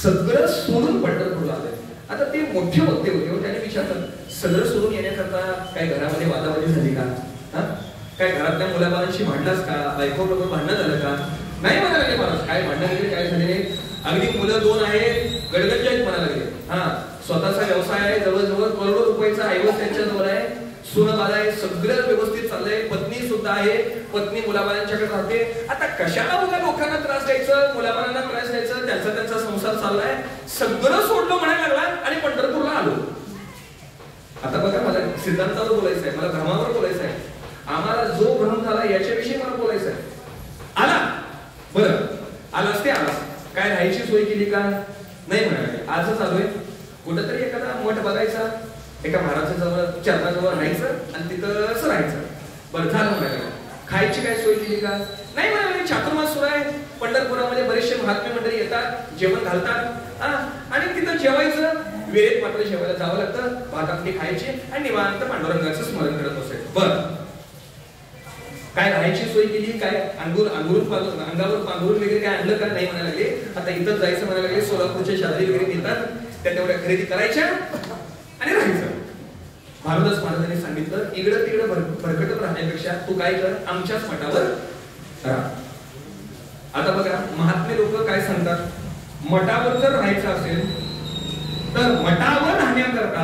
सगळं सोडून पंढरपूरला आलंय. आता ते मोठे वक्ते होते, त्याने विचारलं, सगळं सोडून येण्याकरता काय घरामध्ये वादावादी झाली का? काय घरातल्या मुलाबाळांशी भांडलास का? बायको बरोबर भांडण झालं का? नाही म्हणायला लागले महाराज, काय भांडण वगैरे काय झाले नाही. अगदी मुलं 2 आहेत, गडगडचे आहेत म्हणायला लागले. स्वतःचा व्यवसाय आहे, जवळजवळ करोडो रुपयाचा ऐवज त्यांच्याजवळ आहे, सुनं बाळ आहे, सगळं व्यवस्थित चाललंय, पत्नी सुद्धा आहे, पत्नी मुलाबाळांच्याकडे राहते. आता कशाला उगा लोकांना त्रास द्यायचं, मुलाबाळांना त्रास द्यायचं, त्यांचा संसार चाललाय, सगळं सोडलं म्हणायला लागला आणि पंढरपूरला आलो. आता बघा, मला सिद्धांतावर बोलायचं आहे, मला धर्मावर बोलायचं आहे, आम्हाला जो भ्रम झाला याच्याविषयी मला बोलायचं आहे. आला बरं, आलास ते आलास, काय राहायची सोय केली का? नाही म्हणाले, आजच आलोय, कुठंतरी एखादा मठ बघायचा, एका महाराजाजवळ चरणाजवळ राहायचं आणि तिथंच राहायचं. बरं झालं म्हणाले, खायची काय सोय केली का? नाही म्हणाले, चातुर्मास सुरू आहे, पंढरपुरामध्ये बरेचसे महात्मे मंडळी येतात, जेवण घालतात आणि तिथं जेवायचं. वेळेत मात्र जेवायला जावं लागतं, भात आमटी खायची आणि निवांत पांडुरंगाचं स्मरण करत बसायचं. बरं, काय राहायची सोय केली काय? अंगावर पांघरून वगैरे काय आणलं का? नाही म्हणायला लागले. आता इथं जायचं म्हणायला लागले, सोलापूरच्या शादी वगैरे देतात, त्या तेवढ्या खरेदी करायच्या आणि राहायचं. भानुदास महाराजांनी सांगितलं, इकडं तिकडं भरकटत राहण्यापेक्षा तू काय कर, आमच्याच मठावर राहा. आता बघा, महात्मे लोक काय सांगतात, मठावर जर राहायचं असेल तर मठावर राहण्याकरता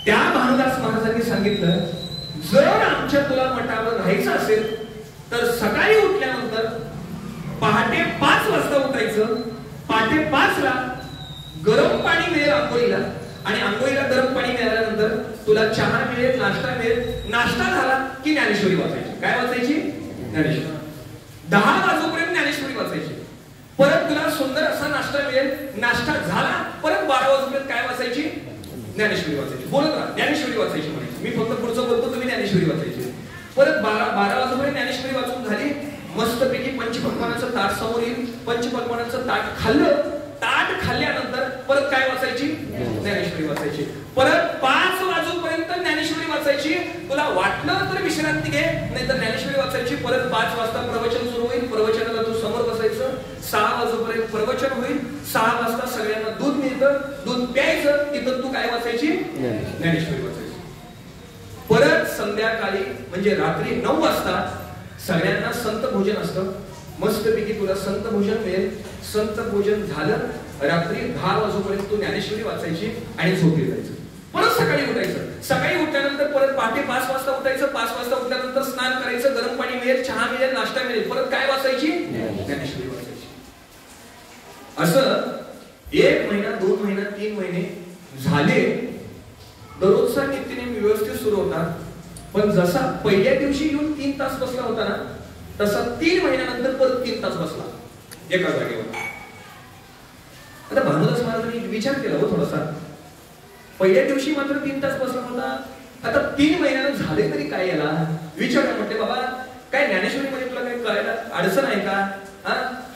त्या भानुदास महाराजांनी सांगितलं, जर आमच्या तुला मठावर राहायचं असेल तर सकाळी उठल्यानंतर पहाटे 5 वाजता उठायचं. पहाटे 5 ला गरम पाणी मिळेल आंघोळीला, आणि आंघोळीला गरम पाणी मिळाल्यानंतर तुला चहा मिळेल, नाश्ता मिळेल. नाश्ता झाला की ज्ञानेश्वरी वाचायची. काय वाचायची? ज्ञानेश्वरी. 10 वाजेपर्यंत ज्ञानेश्वरी वाचायची. परत तुला सुंदर असा नाश्ता मिळेल, नाश्ता झाला परत 12 वाजेपर्यंत काय वाचायची? ज्ञानेश्वरी वाचायची. बोलत राहा, ज्ञानेश्वरी वाचायची म्हणायची. मी फक्त पुढचं बोलतो, तुम्ही ज्ञानेश्वरी वाचायची. परत 12 वाजेपर्यंत ज्ञानेश्वरी वाचून झाली, मस्तपैकी पंचपक्वानाचं ताट समोर येईल, पंचपक्वानाचं ताट खाल्लं, ताट खाल्ल्यानंतर परत काय वाचायची? ज्ञानेश्वरी वाचायची. परत 5 वाजेपर्यंत ज्ञानेश्वरी वाचायची. तुला वाटलं तर विश्रांती घे, नाही तर ज्ञानेश्वरी वाचायची. परत 5 वाजता प्रवचन सुरू होईल, प्रवचनाला तू समोर बसायचं. 6 वाजेपर्यंत प्रवचन होईल, 6 वाजता सगळ्यांना दूध मिळतं, दूध प्यायचं. तिथं तू काय वाचायची? ज्ञानेश्वरी वाचायची. परत संध्याकाळी म्हणजे रात्री 9 वाजता सगळ्यांना संत भोजन असतं, मस्तपैकी तुला संत भोजन मिळेल. संत भोजन झालं, रात्री 10 वाजेपर्यंत तू ज्ञानेश्वरी वाचायची आणि झोपी जायचं. परत सकाळी उठायचं. सकाळी उठल्यानंतर परत पहाटे 5 वाजता उठायचं. 5 वाजता उठल्यानंतर स्नान करायचं, गरम पाणी मिळेल, चहा मिळेल, नाश्ता मिळेल. परत काय वाचायची? ज्ञानेश्वरी वाचायची. असं 1 महिना, 2 महिना, 3 महिने झाले. दररोजचा नित्यनेम व्यवस्थित सुरू होता, पण जसा पहिल्या दिवशी येऊन 3 तास बसला होता ना, तसा 3 महिन्यानंतर परत 3 तास बसला एका जागेवर. आता भानुदास महाराजांनी विचार केला हो थोडासा, पहिल्या दिवशी मात्र 3 तास बसला होता, आता 3 महिन्यानं झाले तरी काय याला? विचारलं, म्हटले बाबा काय ज्ञानेश्वरीमध्ये तुला काही कळायला अडचण आहे का?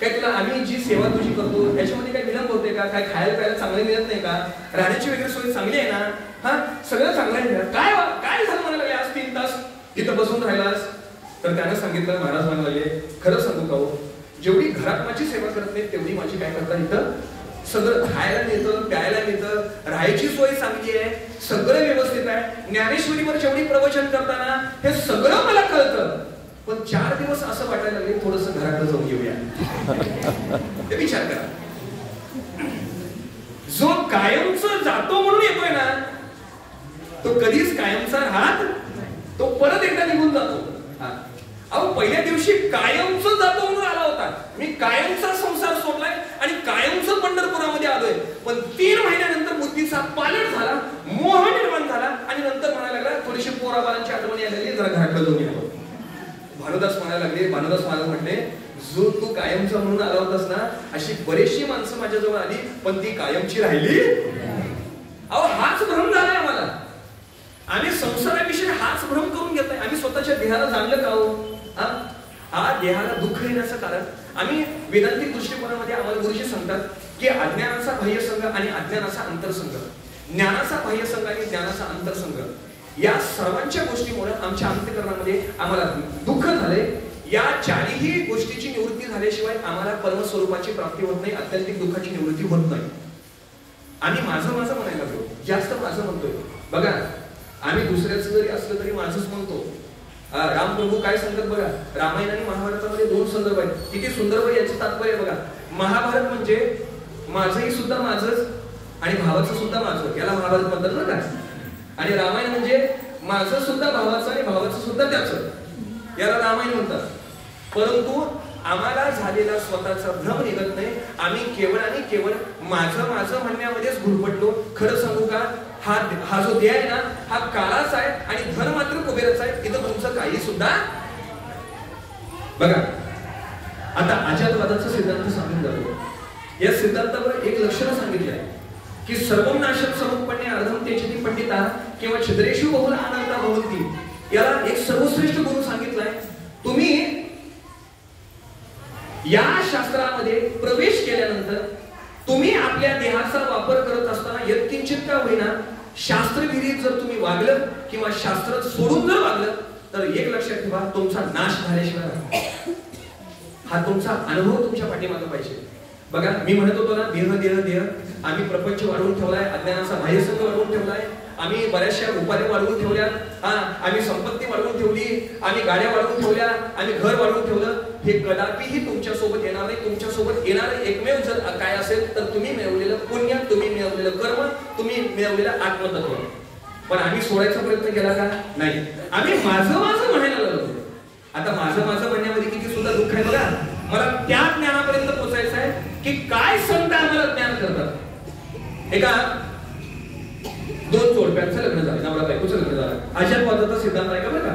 काय तुला आम्ही जी सेवा तुझी करतो त्याच्यामध्ये काय विलंब होते का? काय खायला प्यायला चांगले मिळत नाही का? राहण्याची वगैरे सोय चांगली आहे ना? सगळं चांगलं आहे. काय झालं म्हणायला लागले, आज 3 तास इथं बसून राहिलास? तर त्यानं सांगितलं, महाराज म्हणायला लागले, खरं सांगू का हो, जेवढी घरात माझी सेवा करत नाही तेवढी माझी काय करतात इथं सगळं खायला मिळतं, प्यायला मिळतं, राहायची सोय चांगली आहे, सगळं व्यवस्थित आहे. ज्ञानेश्वरीवर जेवढी प्रवचन करताना हे सगळं मला कळतं, पण 4 दिवस असं वाटायला लागले थोडंसं घराकडे जाऊन येऊया. ते विचार करा, जो कायमच जातो म्हणून येतोय ना, तो कधीच कायमचा राहत, तो परत एकदा निघून जातो. अहो पहिल्या दिवशी कायमच जातो म्हणून आला होता, होता, मी कायमचा संसार सोडलाय आणि कायमचं पंढरपुरामध्ये आलोय. पण 3 महिन्यानंतर बुद्धीचा पालट झाला, मोह निर्माण झाला आणि नंतर म्हणायला लागला थोडीशी पोराबालांची आठवण यायला लागली, जरा घराकडे जाऊन येतो. भानुदास म्हणायला लागले, भानुदास महाराज म्हटले, जो तू कायमचा म्हणून आला होतास ना, अशी बरीचशी माणसं माझ्याजवळ आली पण ती कायमची राहिली. अहो हाच भ्रम झालाय आम्हाला. आम्ही संसाराविषयी हाच भ्रम करून घेतोय. आम्ही स्वतःच्या देहाला जाणलं का हो? हा देहाला दुःख येण्याचं कारण आम्ही वेदांतिक दृष्टिकोनामध्ये आम्हाला गुरुजी सांगतात की अज्ञानाचा बाह्यसंग आणि अज्ञानाचा अंतरसंग, ज्ञानाचा बाह्यसंग आणि ज्ञानाचा अंतरसंग, या सर्वांच्या गोष्टीमुळे आमच्या अंतःकरणामध्ये आम्हाला दुःख झाले. या चारही गोष्टीची निवृत्ती झाल्याशिवाय आम्हाला परमस्वरूपाची प्राप्ती होत नाही, आत्यंतिक दुःखाची निवृत्ती होत नाही. आणि माझं म्हणायला लागलो, जास्त माझं म्हणतोय. बघा आम्ही दुसऱ्याचं जरी असलं तरी माझंच म्हणतो. रामप्रभू काय सांगतात बघा, रामायण आणि महाभारतामध्ये 2 संदर्भ आहेत. किती सुंदर याचे तात्पर्य बघा. महाभारत म्हणजे माझंही सुद्धा माझंच आणि भावाचं सुद्धा माझं, याला महाभारत म्हणतात ना का. आणि रामायण म्हणजे माझं सुद्धा भावाचं आणि भावाचं सुद्धा त्याचं, याला रामायण म्हणतात. परंतु आम्हाला झालेला स्वतःचा भ्रम निघत नाही. आम्ही केवळ आणि केवळ माझं म्हणण्यामध्येच गुरफटलो. खरं सांगू का, हा जो देह आहे ना, हा काळाचा आहे आणि धन मात्र कुबेराचा आहे. इथं तुमचं काही सुद्धा बघा. आता अजातवादाचा सिद्धांत सांगून जातो. या सिद्धांतावर एक लक्षण सांगितलं आहे की सर्वं नाशक समुपन्ने अर्धम तेजती पंडिता किंवा छिद्रेषु बहुल अनंता भवन्ति. याला एक सर्वश्रेष्ठ गुरु सांगितलाय, तुम्ही या शास्त्रामध्ये प्रवेश केल्यानंतर तुम्ही आपल्या देहाचा वापर करत असताना यत्किंचित का होईना शास्त्रविहित जर तुम्ही वागलं किंवा शास्त्र सोडून जर वागलं तर एक लक्षात ठेवा, तुमचा नाश झाल्याशिवाय हा तुमचा अनुभव तुमच्या पाठीमागे पाहिजे. बघा मी म्हणत होतो ना, देह देह देह. आम्ही प्रपंच वाढवून ठेवलाय, अज्ञानाचा बाह्यसंग वाढवून ठेवलाय, आम्ही बऱ्याचशा उपाध्या वाढवून ठेवल्या, आम्ही संपत्ती वाढवून ठेवली, आम्ही गाड्या वाढवून ठेवल्या, आम्ही घर वाढवून ठेवलं. हे कदापिही तुमच्या सोबत येणार नाही. तुमच्या सोबत येणारे एकमेव जर काय असेल तर तुम्ही मिळवलेलं पुण्य, तुम्ही मिळवलेलं कर्म, तुम्ही मिळवलेलं आत्मतत्व. पण आम्ही सोडायचा प्रयत्न केला का? नाही. आम्ही माझं म्हणायला लागलो. आता माझं म्हणण्यामध्ये किती सुद्धा दुःख आहे बघा. मला त्या ज्ञानापर्यंत पोहोचायचं आहे की काय संत आम्हाला ज्ञान करतात. एका 2 जोडप्यांचं लग्न झालं, नवरा बायकोचं लग्न झालं. अजातवादाचा सिद्धांत आहे का बघा.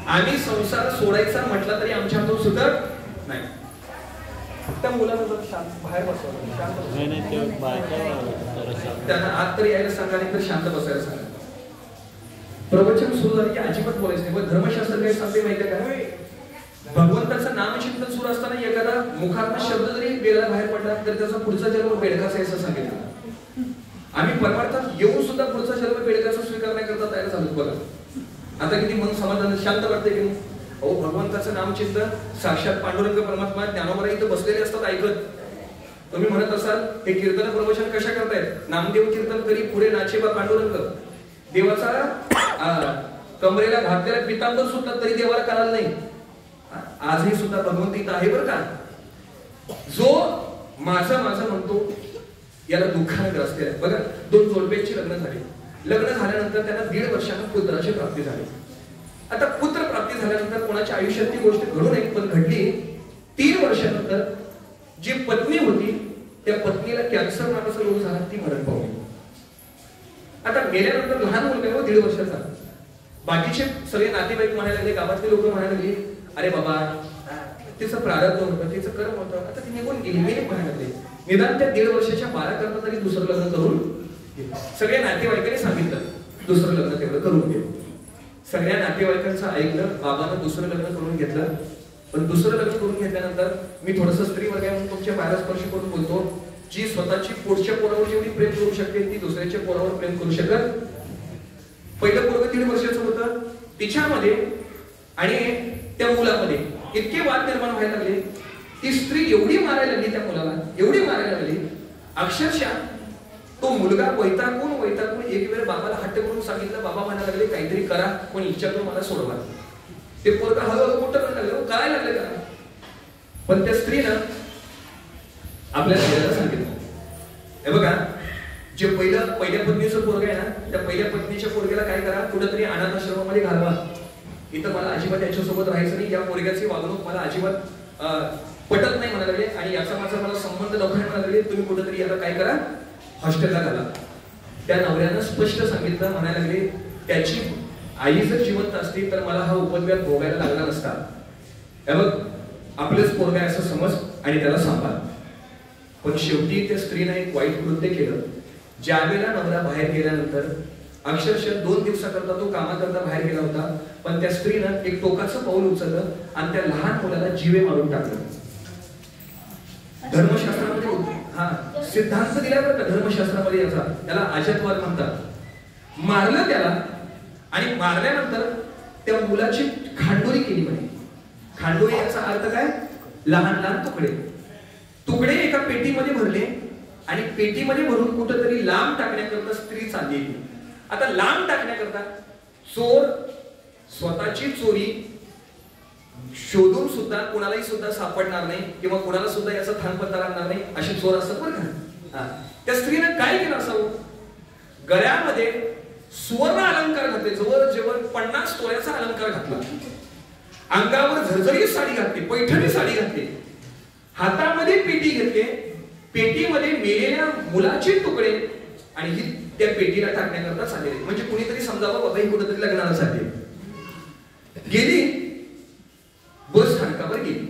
आम्ही संसार सोडायचा म्हटला तरी आमच्या हातून सुटत नाही. त्या मुलाला जर शांत बाहेर बसवलं, त्यांना आत तरी यायला सांगा, नाही तर शांत बसायला सांगा. प्रवचन सुरू झाले की अजिबात बोलायचं नाही. पण धर्मशास्त्र काय सांगते माहितीये का, भगवंताचं नामचिंतन सुरू असताना एखादा मुखातला शब्द जरी वेगळा बाहेर पडला तर त्याचा पुढचा जन्म बेडकाचा आहे असं सांगितलं. आम्ही परमार्थात येऊन सुद्धा पुढचा जन्म बेडकाचा स्वीकार नाही करता तयार झालो बघा. आता किती मन समाधान शांत वाटते की नाही. अहो भगवंताचं नामचिंतन, साक्षात पांडुरंग परमात्मा ज्ञानोबा इथं बसलेले असतात ऐकत. तुम्ही म्हणत असाल हे कीर्तन प्रवचन कशा करतायत, नामदेव कीर्तन करी पुढे नाचे बा पांडुरंग. देवाचा कमरेला घातलेला पितांबर सुद्धा तरी देवाला करायला नाही. आजही सुद्धा भगवंत इथं आहे बरं का. जो माझं म्हणतो याला दुःखाने ग्रस्त आहे. बघा 2 जोडप्यांची लग्न झाली. लग्न झाल्यानंतर त्यांना 1.5 वर्षांना पुत्राची प्राप्ती झाली. आता पुत्र प्राप्ती झाल्यानंतर कोणाच्या आयुष्यात ती गोष्ट घडू नये पण घडली. 3 वर्षानंतर जी पत्नी होती त्या पत्नीला कॅन्सर नावाचा रोग झाला, ती मरण पावली. आता मेल्यानंतर लहान मुलगा हो 1.5 वर्षाचा. बाकीचे सगळे नातेवाईक म्हणायला लागले, गावातले लोक म्हणायला लागले, अरे बाबा तिचं प्रारब्ध होतं, तिचं कर्म होतं, आता ती निघून गेली. मी म्हणायला लागले निदान त्या 1.5 वर्षाच्या बाळा करता तरी दुसरं लग्न करून सगळ्या नातेवाईकांनी सांगितलं दुसरं लग्न तेवढं करून घे. सगळ्या नातेवाईकांचं ऐकलं, बाबांना दुसरं लग्न करून घेतलं. पण दुसरं लग्न करून घेतल्यानंतर मी थोडस स्त्री वर्ग म्हणून तुमच्या पायाला स्पर्श करून बोलतो, जी स्वतःची पुढच्या पोरावर जेवढी प्रेम करू शकते ती दुसऱ्याच्या पोरावर प्रेम करू शकत. पहिलं पोरग 1.5 वर्षाचं होतं, तिच्यामध्ये आणि त्या मुलामध्ये इतके वाद निर्माण व्हायला लागले. ती स्त्री एवढी मारायला लागली त्या मुलाला, एवढी मारायला लागली अक्षरशः तो मुलगा वैतागून एक वेळ बाबाला हट्ट करून सांगितलं. बाबा म्हणायला लागले काहीतरी करा, पण इच्छातून मला सोडवा. ते पोरगा हळूहळू मोठं करायला लागलं, करायला लागलं का. पण त्या स्त्रीनं आपल्या मुलाला सांगितलं, हे बघा जे पहिल्या पत्नीचं पोरग आहे ना, त्या पहिल्या पत्नीच्या पोरग्याला काय करा, कुठेतरी अनाथ आश्रमामध्ये घालवा. इथं मला अजिबात याच्यासोबत राहायचं नाही. या पोरग्याची वागणूक मला अजिबात पटत नाही म्हणायला लागले आणि याचा माझा मला संबंध नको म्हणायला लागले, तुम्ही कुठेतरी याला काय करा, हॉस्टेलला घाला. त्या नवऱ्यानं स्पष्ट सांगितलं, म्हणायला लागले त्याची आई जर जिवंत असती तर मला हा उपद्व्याप भोगायला लागला नसता. बघ आपलंच पोरगा असं समज आणि त्याला सांभाळ. पण शेवटी त्या स्त्रीनं एक वाईट कृत्य केलं. ज्यावेळेला नवरा बाहेर गेल्यानंतर अक्षरशः 2 दिवसाकरता तो कामाकरता बाहेर गेला होता, पण त्या स्त्रीनं एक टोकाचं पाऊल उचललं आणि त्या लहान मुलाला जीवे मारून टाकलं. धर्मशास्त्रामध्ये सिद्धांत दिल्यावर का धर्मशास्त्रामध्ये याचा, त्याला अजातवाद म्हणतात. मारलं त्याला आणि मारल्यानंतर त्या मुलाची खांडोळी केली म्हणे. खांडोळी याचा अर्थ काय, लहान लहान तुकडे. तुकडे एका पेटीमध्ये भरले आणि पेटीमध्ये भरून कुठेतरी लांब टाकण्याकरता स्त्री चालली. आता लांब टाकण्याकरता चोर स्वतःची चोरी शोधून सुद्धा कोणालाही सुद्धा सापडणार नाही किंवा कोणाला सुद्धा याचा थांगपत्ता लागणार नाही असे चोर असतात बरं का. त्या स्त्रीनं काय केलं असावं, गळ्यामध्ये सुवर्ण अलंकार घातले, जवळ 50 तोळ्याचा अलंकार घातला, अंगावर झरझरीत साडी घातली, पैठणी साडी घातली, हातामध्ये पेटी घेतली, पेटीमध्ये मेलेल्या मुलाचे तुकडे आणि ही त्या पेटीला टाकण्याकरता चाललेले. म्हणजे कुणीतरी समजावं बाबा ही कुठेतरी लग्नाला चालली. गेली बस स्थानकावर गेली.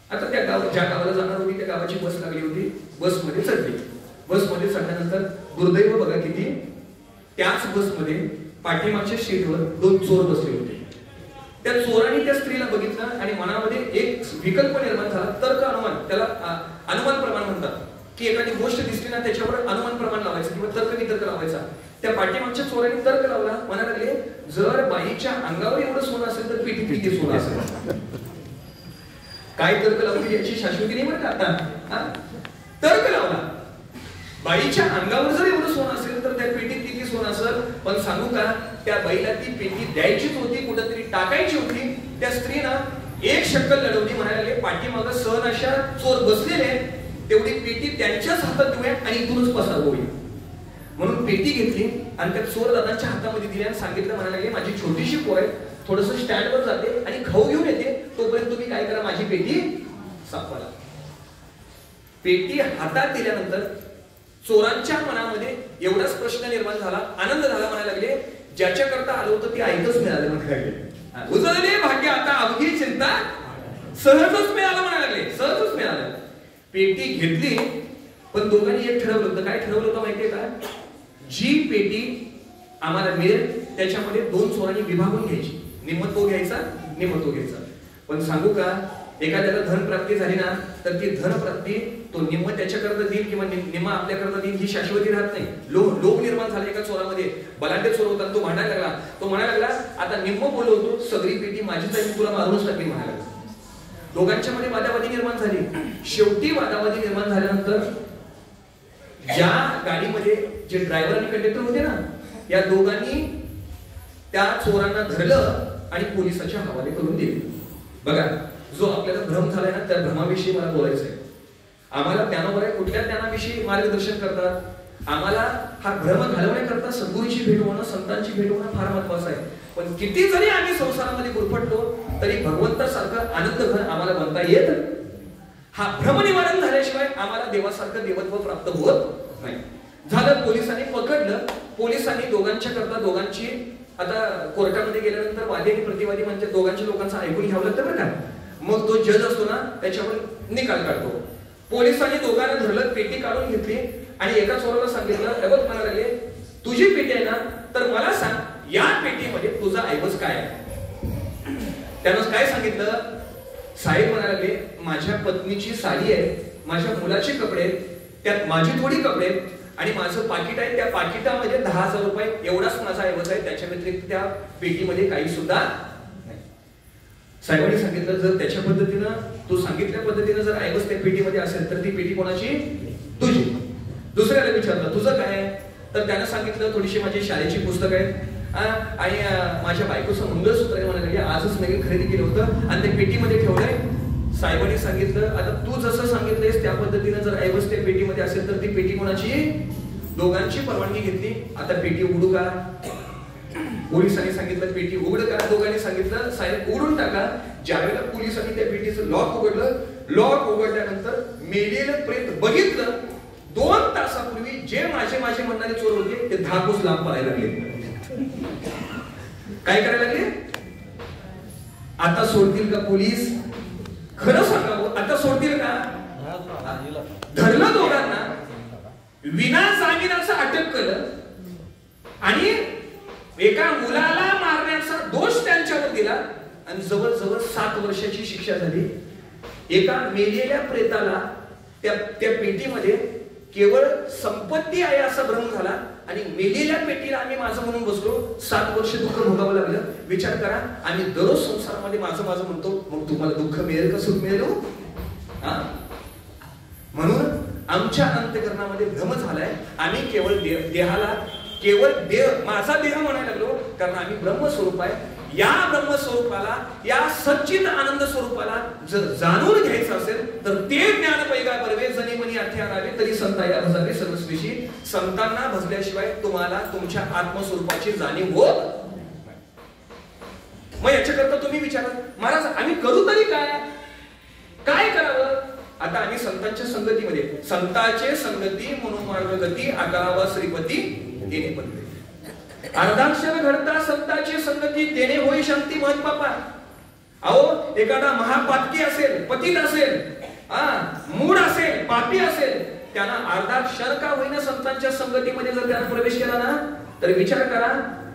आता त्या ज्या गावाला जाणार होती त्या गावाची बस लागली होती, बसमध्ये चढली. बसमध्ये चढल्यानंतर दुर्दैव बघा किती, त्याच बसमध्ये पाठीमागच्या सीटवर 2 चोर बसले होते. त्या चोरांनी त्या स्त्रीला बघितलं आणि मनामध्ये एक विकल्प निर्माण झाला, तर्क अनुमान, त्याला अनुमान प्रमाण म्हणतात, की एखादी गोष्ट दिसली ना त्याच्यावर अनुमान प्रमाण लावायचं किंवा तर्क वितर्क लावायचा. त्या पाठीमागच्या चोरांनी तर्क लावला, म्हणायला लागले जर बाईच्या अंगावर एवढं सोनं असेल तर पेटीत किती सोनं असेल. काय तर्क लावली याची शाश्वती नाही म्हणतात आता. तर्क लावला, बाईच्या अंगावर जर एवढं सोनं असेल तर त्या पेटीत किती सोनं असेल. पण सांगू का, त्या बाईला ती पेटी द्यायचीच होती, कुठेतरी टाकायची होती. त्या स्त्रीनं एक शक्कल लढवली, म्हणायला लागले पाठीमागं सहन अशा चोर बसलेले, तेवढी पेटी त्यांच्याच हातात देऊया आणि इथूनच पसार होईल. म्हणून पेटी घेतली आणि त्या चोर दादांच्या हातामध्ये दिली आणि सांगितलं, म्हणायला लागले माझी छोटीशी पोर आहे, थोडस स्टँडवर जाते आणि खाऊ घेऊन येते, तोपर्यंत तुम्ही काय करा, माझी पेटी सापवा. पेटी हातात दिल्यानंतर चोरांच्या मनामध्ये एवढाच प्रश्न निर्माण झाला, आनंद झाला, म्हणायला लागले ज्याच्या करता आलो होतं ते ऐकच मिळालं. म्हणायला उजळले भाग्य आता अवघी चिंता सहजच मिळालं, म्हणायला लागले सहजच मिळालं. पेटी घेतली, पण दोघांनी एक ठरवलं होतं. काय ठरवलं होतं माहितीये का, जी पेटी आम्हाला मिळेल त्याच्यामध्ये 2 चोरांनी विभागून घ्यायची, निम्म तो घ्यायचा निम्म तो घ्यायचा. पण सांगू का, एखाद्याला धनप्राप्ती झाली ना तर ती धनप्राप्ती तो निम्म त्याच्याकरता देईल किंवा निम्म आपल्याकरता देईल ही शाश्वती राहत नाही. लोभ निर्माण झाले एका चोरामध्ये. बलाढ्य चोर होता, तो भांडायला लागला, तो म्हणायला लागला आता निम्म बोललो होतो, सगळी पेटी माझीच आहे, तुला मारूनच टाकेल म्हणायला लागला. दोघांच्या मध्ये वादावादी निर्माण झाली. शेवटी वादावादी निर्माण झाल्यानंतर ज्या गाडीमध्ये जे ड्रायव्हर आणि कंडक्टर होते ना, या दोघांनी त्या चोरांना धरलं आणि पोलिसाच्या हवाले करून दिले. बघा, जो आपल्याला भ्रम झालाय ना त्या भ्रमाविषयी मला बोलायचं आहे. आम्हाला ज्ञानोबराय कुठल्या ज्ञानाविषयी मार्गदर्शन करतात. आम्हाला हा भ्रम घालवण्याकरता सद्गुरूची भेट होणं, संतांची भेट होणं फार महत्वाचं आहे. पण किती जरी आम्ही संसारामध्ये गुरफटलो तरी भगवंतासारखं आनंद घर आम्हाला बनता येत. हा भ्रम निवारण झाल्याशिवाय आम्हाला देवासारखं देवत्व प्राप्त होत नाही. झालं, पोलिसांनी पकडलं. पोलिसांनी दोघांच्या करता दोघांची, आता कोर्टामध्ये गेल्यानंतर वादी आणि प्रतिवादी म्हणजे दोघांच्या लोकांचं ऐकून घ्यावं लागतं बरं का. मग तो जज असतो ना त्याच्यावर निकाल काढतो. पोलिसांनी दोघांना धरलं, पेटी काढून घेतली आणि एका चोराला सांगितलं, बघ म्हणायला लागले तुझी पेटी आहे ना तर मला सांग या पेटीमध्ये तुझा ऐवज काय आहे. त्यानं काय सांगितलं, साहेब म्हणायला लागले माझ्या पत्नीची साडी आहे, माझ्या मुलाचे कपडे आहेत, त्यात माझी थोडी कपडे आहेत आणि माझं पाकिट आहे, त्या पाकिटामध्ये 10,000 रुपये एवढाच माझा ऐवज आहे, त्याच्या व्यतिरिक्त त्या पेटीमध्ये काही सुद्धा नाही. साहेबांनी सांगितलं जर त्याच्या पद्धतीनं तू सांगितल्या पद्धतीनं जर ऐवज त्या पेटीमध्ये असेल तर ती पेटी कोणाची, तुझी. दुसऱ्याला विचारलं तुझं काय आहे, तर त्यानं सांगितलं थोडीशी माझी शाळेची पुस्तकं आहेत आणि माझ्या बायकोचं मंगळसूत्र आहे, म्हणाले आजच नवीन खरेदी केलं होतं आणि ते पेटीमध्ये ठेवलंय. साहेबांनी सांगितलं आता तू जसं सांगितलंयस त्या पद्धतीनं जर ऐवज त्या पेटीमध्ये असेल तर ती पेटी कोणाची, दोघांची परवानगी घेतली. आता पेटी उघडू का, पोलिसांनी सांगितलं पेटी उघड का, दोघांनी सांगितलं साहेब उघडून टाका. ज्यावेळेला पोलिसांनी त्या पेटीचं लॉक उघडलं लॉक उघडल्यानंतर मेलेलं प्रेत बघितलं. 2 तासापूर्वी जे माझे म्हणणारे चोर होते ते 10 कोस लांब पळायला लागले. काय करायला लागले? आता सोडतील का पोलीस? खरं सांगावं, आता सोडतील का? धरलं दोघांना, विना जामिनाचं अटक केलं आणि एका मुलाला मारण्याचा दोष त्यांच्यावर दिला आणि जवळजवळ 7 वर्षाची शिक्षा झाली. एका मेलेल्या प्रेताला त्या पेटीमध्ये केवळ संपत्ती आहे असा भ्रम झाला आणि मेलेल्या पेटीला आम्ही माझं म्हणून बसलो. 7 वर्ष दुःख भोगावं लागलं. विचार करा, आम्ही दररोज संसारामध्ये माझं म्हणतो, मग तुम्हाला दुःख मिळेल का सुख मिळेल? म्हणून आमच्या अंतःकरणामध्ये भ्रम झालाय. आम्ही केवळ देहाला केवळ देह, माझा देह म्हणायला लागलो, कारण आम्ही ब्रह्मस्वरूप आहे. या ब्रह्मस्वरूपाला, या सच्चित आनंद स्वरूपाला जर जाणून घ्यायचं असेल तर ते ज्ञान पैगा परवे जनी मनी अथ्या रावे तरी संता या भजावे सर्वस्वीशी. संतांना भजल्याशिवाय तुम्हाला तुमच्या आत्मस्वरूपाची जाणीव होत. मग याच्याकरता तुम्ही विचारा, महाराज आम्ही करू तरी काय करावं? आता आम्ही संतांच्या संगतीमध्ये, संतांचे संगती म्हणून मार्गगती आकारावा श्रीपती तेने बनले. अर्धाक्षर घडता संतांची संगती तेने होई शांती मन पापा. अहो एखादा महापातकी असेल, पतित असेल, मूढ असेल, पापी असेल, त्यांना अर्धाक्षर का होईना संतांच्या संगतीमध्ये जर त्यानं प्रवेश केला ना, तर विचार करा,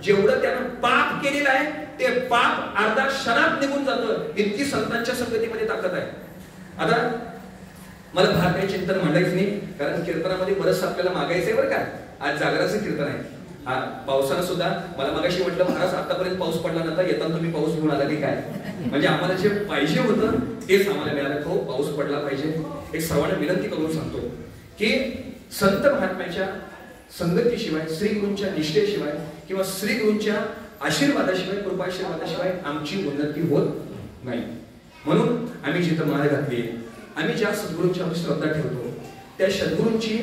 जेवढं त्यानं पाप केलेलं आहे ते पाप अर्धा क्षणात निघून जातं. इतकी संतांच्या संगतीमध्ये ताकद आहे. आता मला फार काही चिंतन मांडायचं नाही, कारण कीर्तनामध्ये बरंच आपल्याला मागायचंय बरं का. आज जागराचं कीर्तन आहे. पावसानं सुद्धा मला मगाशी म्हटलं, महाराज आतापर्यंत पाऊस पडला नव्हता, येताना तुम्ही पाऊस घेऊन आला की काय? म्हणजे आम्हाला जे पाहिजे होतं तेच आम्हाला मिळालं. हो, पाऊस पडला पाहिजे. एक सर्वांना विनंती करून सांगतो की संत महात्म्याच्या संगतीशिवाय, श्री गुरूंच्या निष्ठेशिवाय किंवा श्री गुरूंच्या आशीर्वादाशिवाय, कृपाशीर्वादाशिवाय आमची उन्नती होत नाही. म्हणून आम्ही जिथं माळ घातली, आम्ही ज्या सद्गुरूंच्या श्रद्धा ठेवतो त्या सद्गुरूंची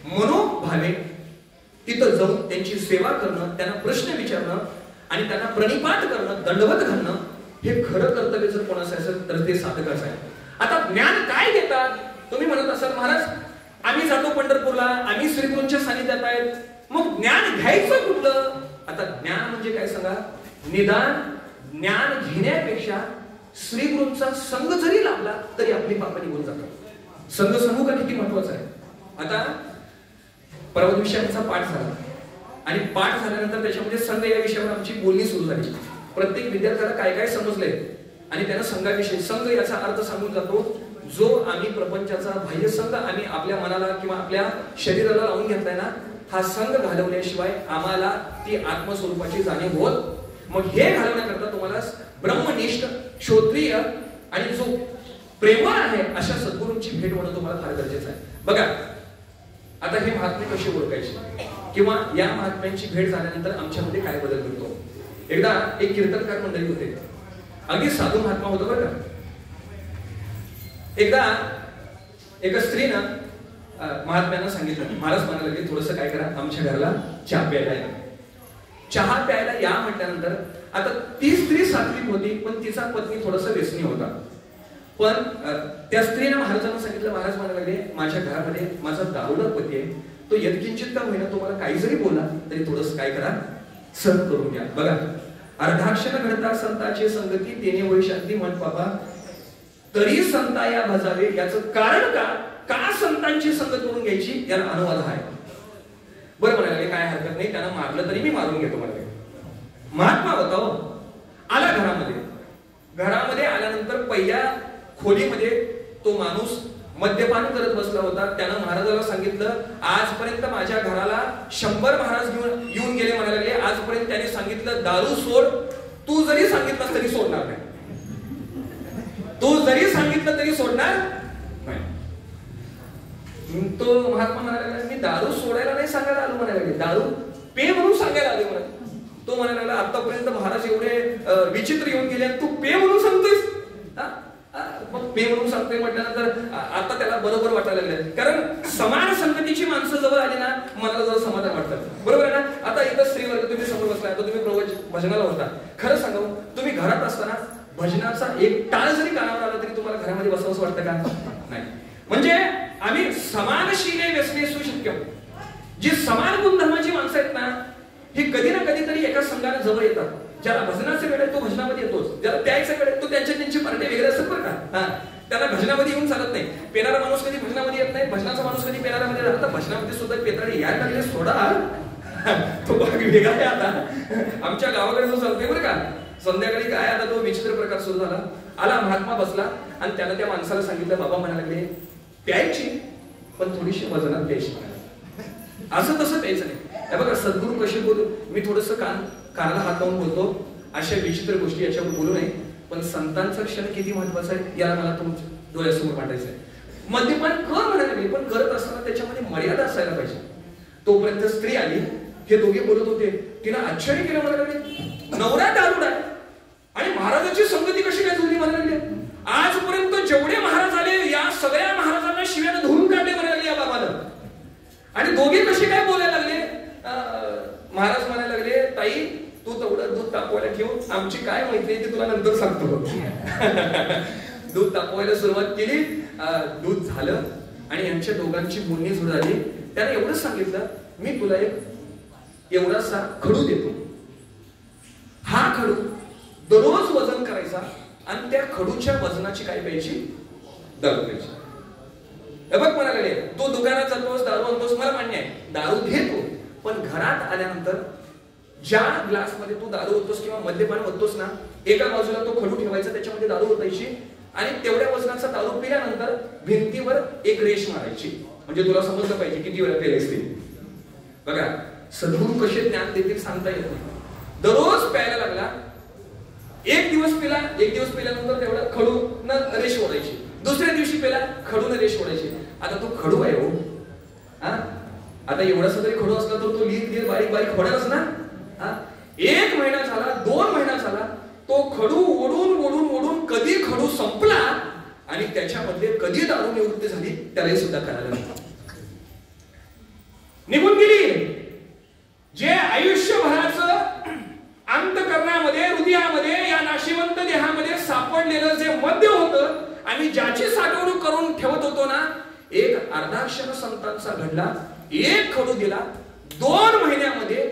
मनोभावे तिथं जाऊन त्यांची सेवा करणं, त्यांना प्रश्न विचारणं आणि त्यांना प्रणिपात करणं, दंडवत घालणं, हे खरं कर्तव्य जर कोणाचं असेल तर ते साधकाचं आहे. आता ज्ञान काय देतात? तुम्ही म्हणत असाल, महाराज आम्ही जातो पंढरपूरला, आम्ही श्रीगुरूंच्या सानिध्यात आहेत, मग ज्ञान घ्यायचं कुठलं? आता ज्ञान म्हणजे काय सांगा? निदान ज्ञान घेण्यापेक्षा श्रीगुरूंचा संग जरी लाभला तरी आपली पापं निघून जातात. संघ समूह का किती महत्वाचा आहे. आता परवा दिवशी आमचा पाठ झाला आणि पाठ झाल्यानंतर त्याच्यामध्ये संघ या विषयावर आमची बोलणी सुरू झाली. प्रत्येक विद्यार्थ्याला काय काय समजलंय आणि त्यानं संघाविषयी, संघ याचा अर्थ सांगून जातो जो आम्ही प्रपंचाचा बाह्य संघ आम्ही आपल्या मनाला किंवा आपल्या शरीराला लावून घेतलाय ना, हा संघ घालवल्याशिवाय आम्हाला ती आत्मस्वरूपाची जाणीव होत. मग हे घालवण्याकरता तुम्हाला ब्रह्मनिष्ठ, क्षोत्रिय आणि जो प्रेमळ आहे अशा सद्गुरूंची भेट होणं तुम्हाला फार गरजेचं आहे. बघा आता हे महात्मे कशी ओळखायची किंवा या महात्म्यांची भेट झाल्यानंतर आमच्यामध्ये काय बदल घडतो. एकदा एक कीर्तनकार मंडळी होते, अगदी साधू महात्मा होतो बरं का. एकदा एका स्त्रीनं महात्म्यांना सांगितलं, महाराज म्हणायला लागले थोडंसं काय करा, आमच्या घराला चहा प्यायला या. चहा प्यायला या म्हटल्यानंतर आता ती स्त्री सात्विक होती पण तिचा पत्नी थोडासा व्यसनी होता. पण त्या स्त्रीने महाराजांना सांगितलं, महाराज म्हणायला लागले माझ्या घरामध्ये माझा दारुडा पती आहे, तो यत्किंचित का होईना तुम्हाला काही जरी बोला तरी थोडंसं काय करा, सहन करून घ्या. बघा, अर्धाक्षर घडता संतांची संगती तेने होई शांती मन पापा तरी संता या भजावे. याचं कारण का संतांची संगत करून घ्यायची, याला अनुवाद आहे. बरं म्हणाले काय हरकत नाही, त्यांना मारलं तरी मी मारून घेतो म्हणाले. महात्मा होता हो, आला घरामध्ये आल्यानंतर पहिल्या खोलीमध्ये तो माणूस मद्यपान करत बसला होता. त्यानं महाराजाला सांगितलं, आजपर्यंत माझ्या घराला 100 महाराज येऊन गेले म्हणायला लागले, आजपर्यंत त्याने सांगितलं दारू सोड, तू जरी सांगितलं तरी सोडणार नाही, तू जरी सांगितलं तरी सोडणार नाही. तो महात्मा म्हणायला लागला, मी दारू सोडायला नाही सांगायला आलो म्हणायला लागले, दारू पे म्हणून सांगायला आले म्हणाले. तो म्हणायला लागला, आतापर्यंत महाराज एवढे विचित्र येऊन गेले, तू पे म्हणून सांगतोयस. मग पे म्हणून सांगतोय म्हटल्यानंतर आता त्याला बरोबर वाटायला लागलं, कारण समान संगतीची माणसं जवळ आली ना मला जरा समाधान वाटतं. बरोबर आहे ना. आता इथं स्त्रीवर्ग तुम्ही समोर बसलाय, आता तुम्ही भजनाला होता, खरं सांगा तुम्ही घरात असताना भजनाचा एक टाळ जरी कानावर आला तरी तुम्हाला घरामध्ये बसावंसं वाटतं का? नाही. म्हणजे आम्ही समानशीले व्यसनेसु शक्य, जी समान गुणधर्माची माणसं आहेत ना, ही कधी ना कधीतरी एका संघाने जवळ येतात. ज्याला भजनाचे वेळ आहे तो भजनामध्ये येतोच, ज्याला प्यायचा वेळ आहे तो त्यांची पार्टी वेगळे असतात बरं का. त्याला भजनामध्ये येऊन चालत नाही. पेनारा माणूस कधी भजनामध्ये येत नाही, भजनाचा माणूस कधी पेनारामध्ये जात. भजनामध्ये सुद्धा पेत्राडे यायला लागले, सोडा तो भाग वेगळा आहे. आता आमच्या गावाकडे जो चालतोय बरं का, संध्याकाळी काय आता तो विचित्र प्रकार सुरू झाला. आला महात्मा बसला आणि त्यानं त्या माणसाला सांगितलं, बाबा म्हणायला लागले प्यायची पण थोडीशी वजनात प्यायची, असं तसं प्यायचं नाही. हे बघा सद्गुरू कसे बोलू, मी थोडस कानाला हात लावून बोलतो, अशा विचित्र गोष्टी याच्यावर बोलू नये. पण संतांचा क्षण किती महत्वाचा आहे याला मला तुमच्या डोळ्यासमोर मांडायचं आहे. मद्यपान कर म्हणायला नाही, पण करत असताना त्याच्यामध्ये मर्यादा असायला पाहिजे. तोपर्यंत स्त्री आली, हे दोघे बोलत होते. तिनं आश्चर्य केलं, म्हणायला लागले नवरा दारुडा आहे आणि महाराजाची संगती कशी काय जुळली म्हणायला लागले. आजपर्यंत जेवढे महाराज आले या सगळ्या महाराजांना शिव्यानं धुवून काढले म्हणायला लागले या बाबाला. आणि दोघे कसे काय बोलायला लागले. महाराज म्हणायला लागले, ताई तू तेवढं दूध तापवायला ठेवून, आमची काय मैत्री ती तुला नंतर सांगतो. दूध तापवायला सुरुवात केली, दूध झालं आणि यांच्या दोघांची बोलणी सुरू झाली. त्याने एवढंच सांगितलं, मी तुला एक एवढासा खडू देतो, हा खडू दररोज वजन करायचा आणि त्या खडूच्या वजनाची काय प्यायची, दारू प्यायची. बघ म्हणाला लागले, तो दुकानात जातोस दारू आणतोस, मला मान्य आहे दारू घेतो, पण घरात आल्यानंतर ज्या ग्लास मध्ये तू दारू ओततोस किंवा मद्यपान ओततोस ना, एका बाजूला तो खडू ठेवायचा, त्याच्यामध्ये दारू ओतायची आणि तेवढ्या वजनाचा दारू पिल्यानंतर भिंतीवर एक रेष मारायची. म्हणजे तुला समजलं पाहिजे किती वेळा पेलेस ते. बघा सद्गुरू कसे ज्ञान देतील सांगता येत नाही. दररोज प्यायला लागला, एक दिवस पिल्यानंतर तेवढा खडू न रेष ओढायची, दुसऱ्या दिवशी पेला खडून रेष ओढायची. आता तो खडू आहे हो, आता एवढासा जरी खडू असला तर तो लीर बारीक बारीक होणारच ना. 1 महिना झाला, 2 महिना झाला, तो खडू ओढून कधी खडू संपला आणि त्याच्यामध्ये कधी दारू निवृत्ती झाली त्यालाही सुद्धा कळालं नाही. निघून गेली. जे आयुष्यभराचं अंतःकरणामध्ये, हृदयामध्ये, या नाशिवंत देहामध्ये सापडलेलं जे मद्य होतं आणि ज्याची साठवणूक करून ठेवत होतो ना, एक अर्धा क्षण संतांचा घडला, एक खडू दिला, 2 महिन्यामध्ये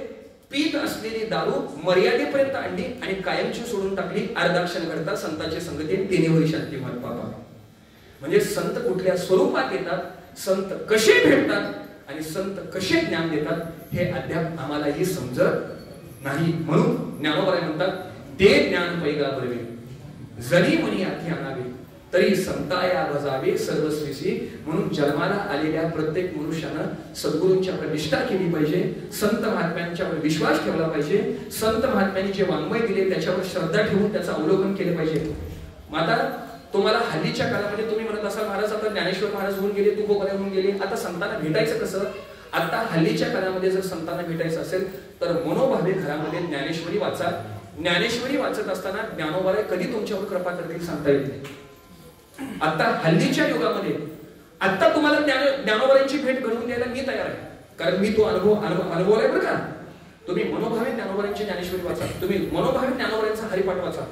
पीत असलेली दारू मर्यादेपर्यंत आणली आणि कायमची सोडून टाकली. अर्धा क्षण घडता संतांची संगती, तिने होई शांती मत पापा. म्हणजे संत कुठल्या स्वरूपात येतात, संत कसे भेटतात आणि संत कसे ज्ञान देतात हे अद्याप आम्हालाही समजत नाही. म्हणून ज्ञानोबा म्हणतात, ते ज्ञान पैगा बरवे जरी मनी आठी आणावे तरी संताया भजावे सर्वस्वीसी. म्हणून जन्माला आलेल्या प्रत्येक मनुष्यानं सद्गुरूंच्यावर निष्ठा केली पाहिजे, संत महात्म्यांच्यावर विश्वास ठेवला पाहिजे, संत महात्म्यांनी जे वाङ्मय दिले त्याच्यावर श्रद्धा ठेवून त्याचं अवलोकन केले पाहिजे. माता तुम्हाला हल्लीच्या काळामध्ये तुम्ही म्हणत असाल, महाराज आता ज्ञानेश्वर महाराज होऊन गेले, तुकोबराय होऊन गेले, आता संतांना भेटायचं कसं. आता हल्लीच्या काळामध्ये जर संतांना भेटायचं असेल तर मनोभावे घरामध्ये ज्ञानेश्वरी वाचा. ज्ञानेश्वरी वाचत असताना ज्ञानोबराय कधी तुमच्यावर कृपा करतील सांगता येत नाही. आता हल्लीच्या युगामध्ये आता तुम्हाला ज्ञानोबरायांची भेट घडवून द्यायला मी तयार आहे, कारण मी तो अनुभवलाय बरं का. तुम्ही मनोभावे ज्ञानोबरायांची ज्ञानेश्वरी वाचा, तुम्ही मनोभावे ज्ञानोबरायांचा हरिपाठ वाचा.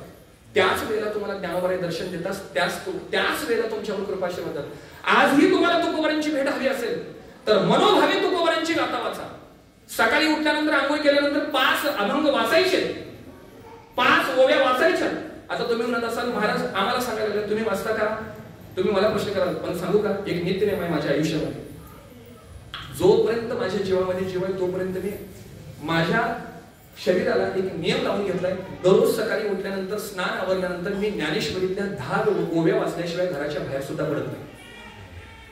त्याच वेळेला तुम्हाला ज्ञानोबराय दर्शन देतात, त्याच वेळेला तुमच्यावर कृपाशीर्वाद देतात. आजही तुम्हाला तुकोबरायांची भेट हवी असेल तर मनोभावे तुकोबरायांची गाथा वाचा. सकाळी उठल्यानंतर आंघोळ केल्यानंतर 5 अभंग वाचायचे, 5 ओव्या वाचायच्या. आता तुम्ही म्हणत असाल, महाराज आम्हाला सांगायला लागले, तुम्ही वाचता का? तुम्ही मला प्रश्न कराल, पण सांगू का, एक नित्यनेम आहे माझ्या आयुष्यामध्ये. जोपर्यंत माझ्या जीवामध्ये जीव आहे तोपर्यंत मी माझ्या शरीराला एक नियम लावून घेतलाय. दररोज सकाळी उठल्यानंतर स्नान आवरल्यानंतर मी ज्ञानेश्वरीतल्या 10 ओव्या वाचल्याशिवाय घराच्या बाहेर सुद्धा पडत नाही.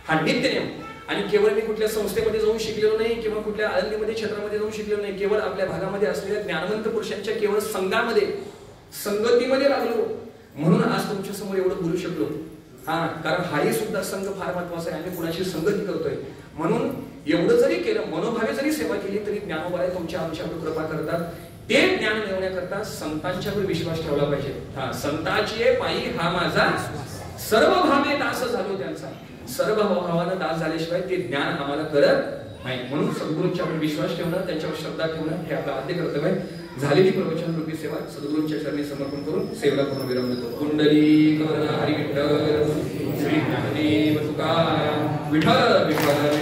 हा नित्यनेम. आणि केवळ मी कुठल्या संस्थेमध्ये जाऊन शिकलेलो नाही किंवा कुठल्या आळंदीमध्ये क्षेत्रामध्ये जाऊन शिकलेलो नाही, केवळ आपल्या भागामध्ये असलेल्या ज्ञानवंत पुरुषांच्या केवळ संघामध्ये संगतीमध्ये लागलो म्हणून आज तुमच्या समोर एवढं बोलू शकलो. कारण हाही सुद्धा संघ फार महत्वाचा आहे. आम्ही कुणाची संगती करतोय म्हणून एवढं जरी केलं, मनोभावे जरी सेवा केली तरी ज्ञानोबराय तुमच्या आमच्यावर कृपा करतात. ते ज्ञान मिळवण्याकरता संतांच्यावर विश्वास ठेवला पाहिजे. संताची पायी हा माझा सर्व भावे दास झालो त्यांचा. सर्व भावानं दास झाल्याशिवाय ते ज्ञान आम्हाला करत नाही. म्हणून सद्गुरूंच्या आपण विश्वास ठेवणं, त्यांच्यावर श्रद्धा ठेवणं हे आपलं आद्य कर्तव्य आहे. झालेली प्रवचन रूपी सेवा सद्गुरूंच्या चरणी समर्पण करून सेवेला पूर्ण विराम देतो. कुंडली हरी विठ्ठल श्री ज्ञानदेव तुकाराम विठ्ठल विठ्ठल.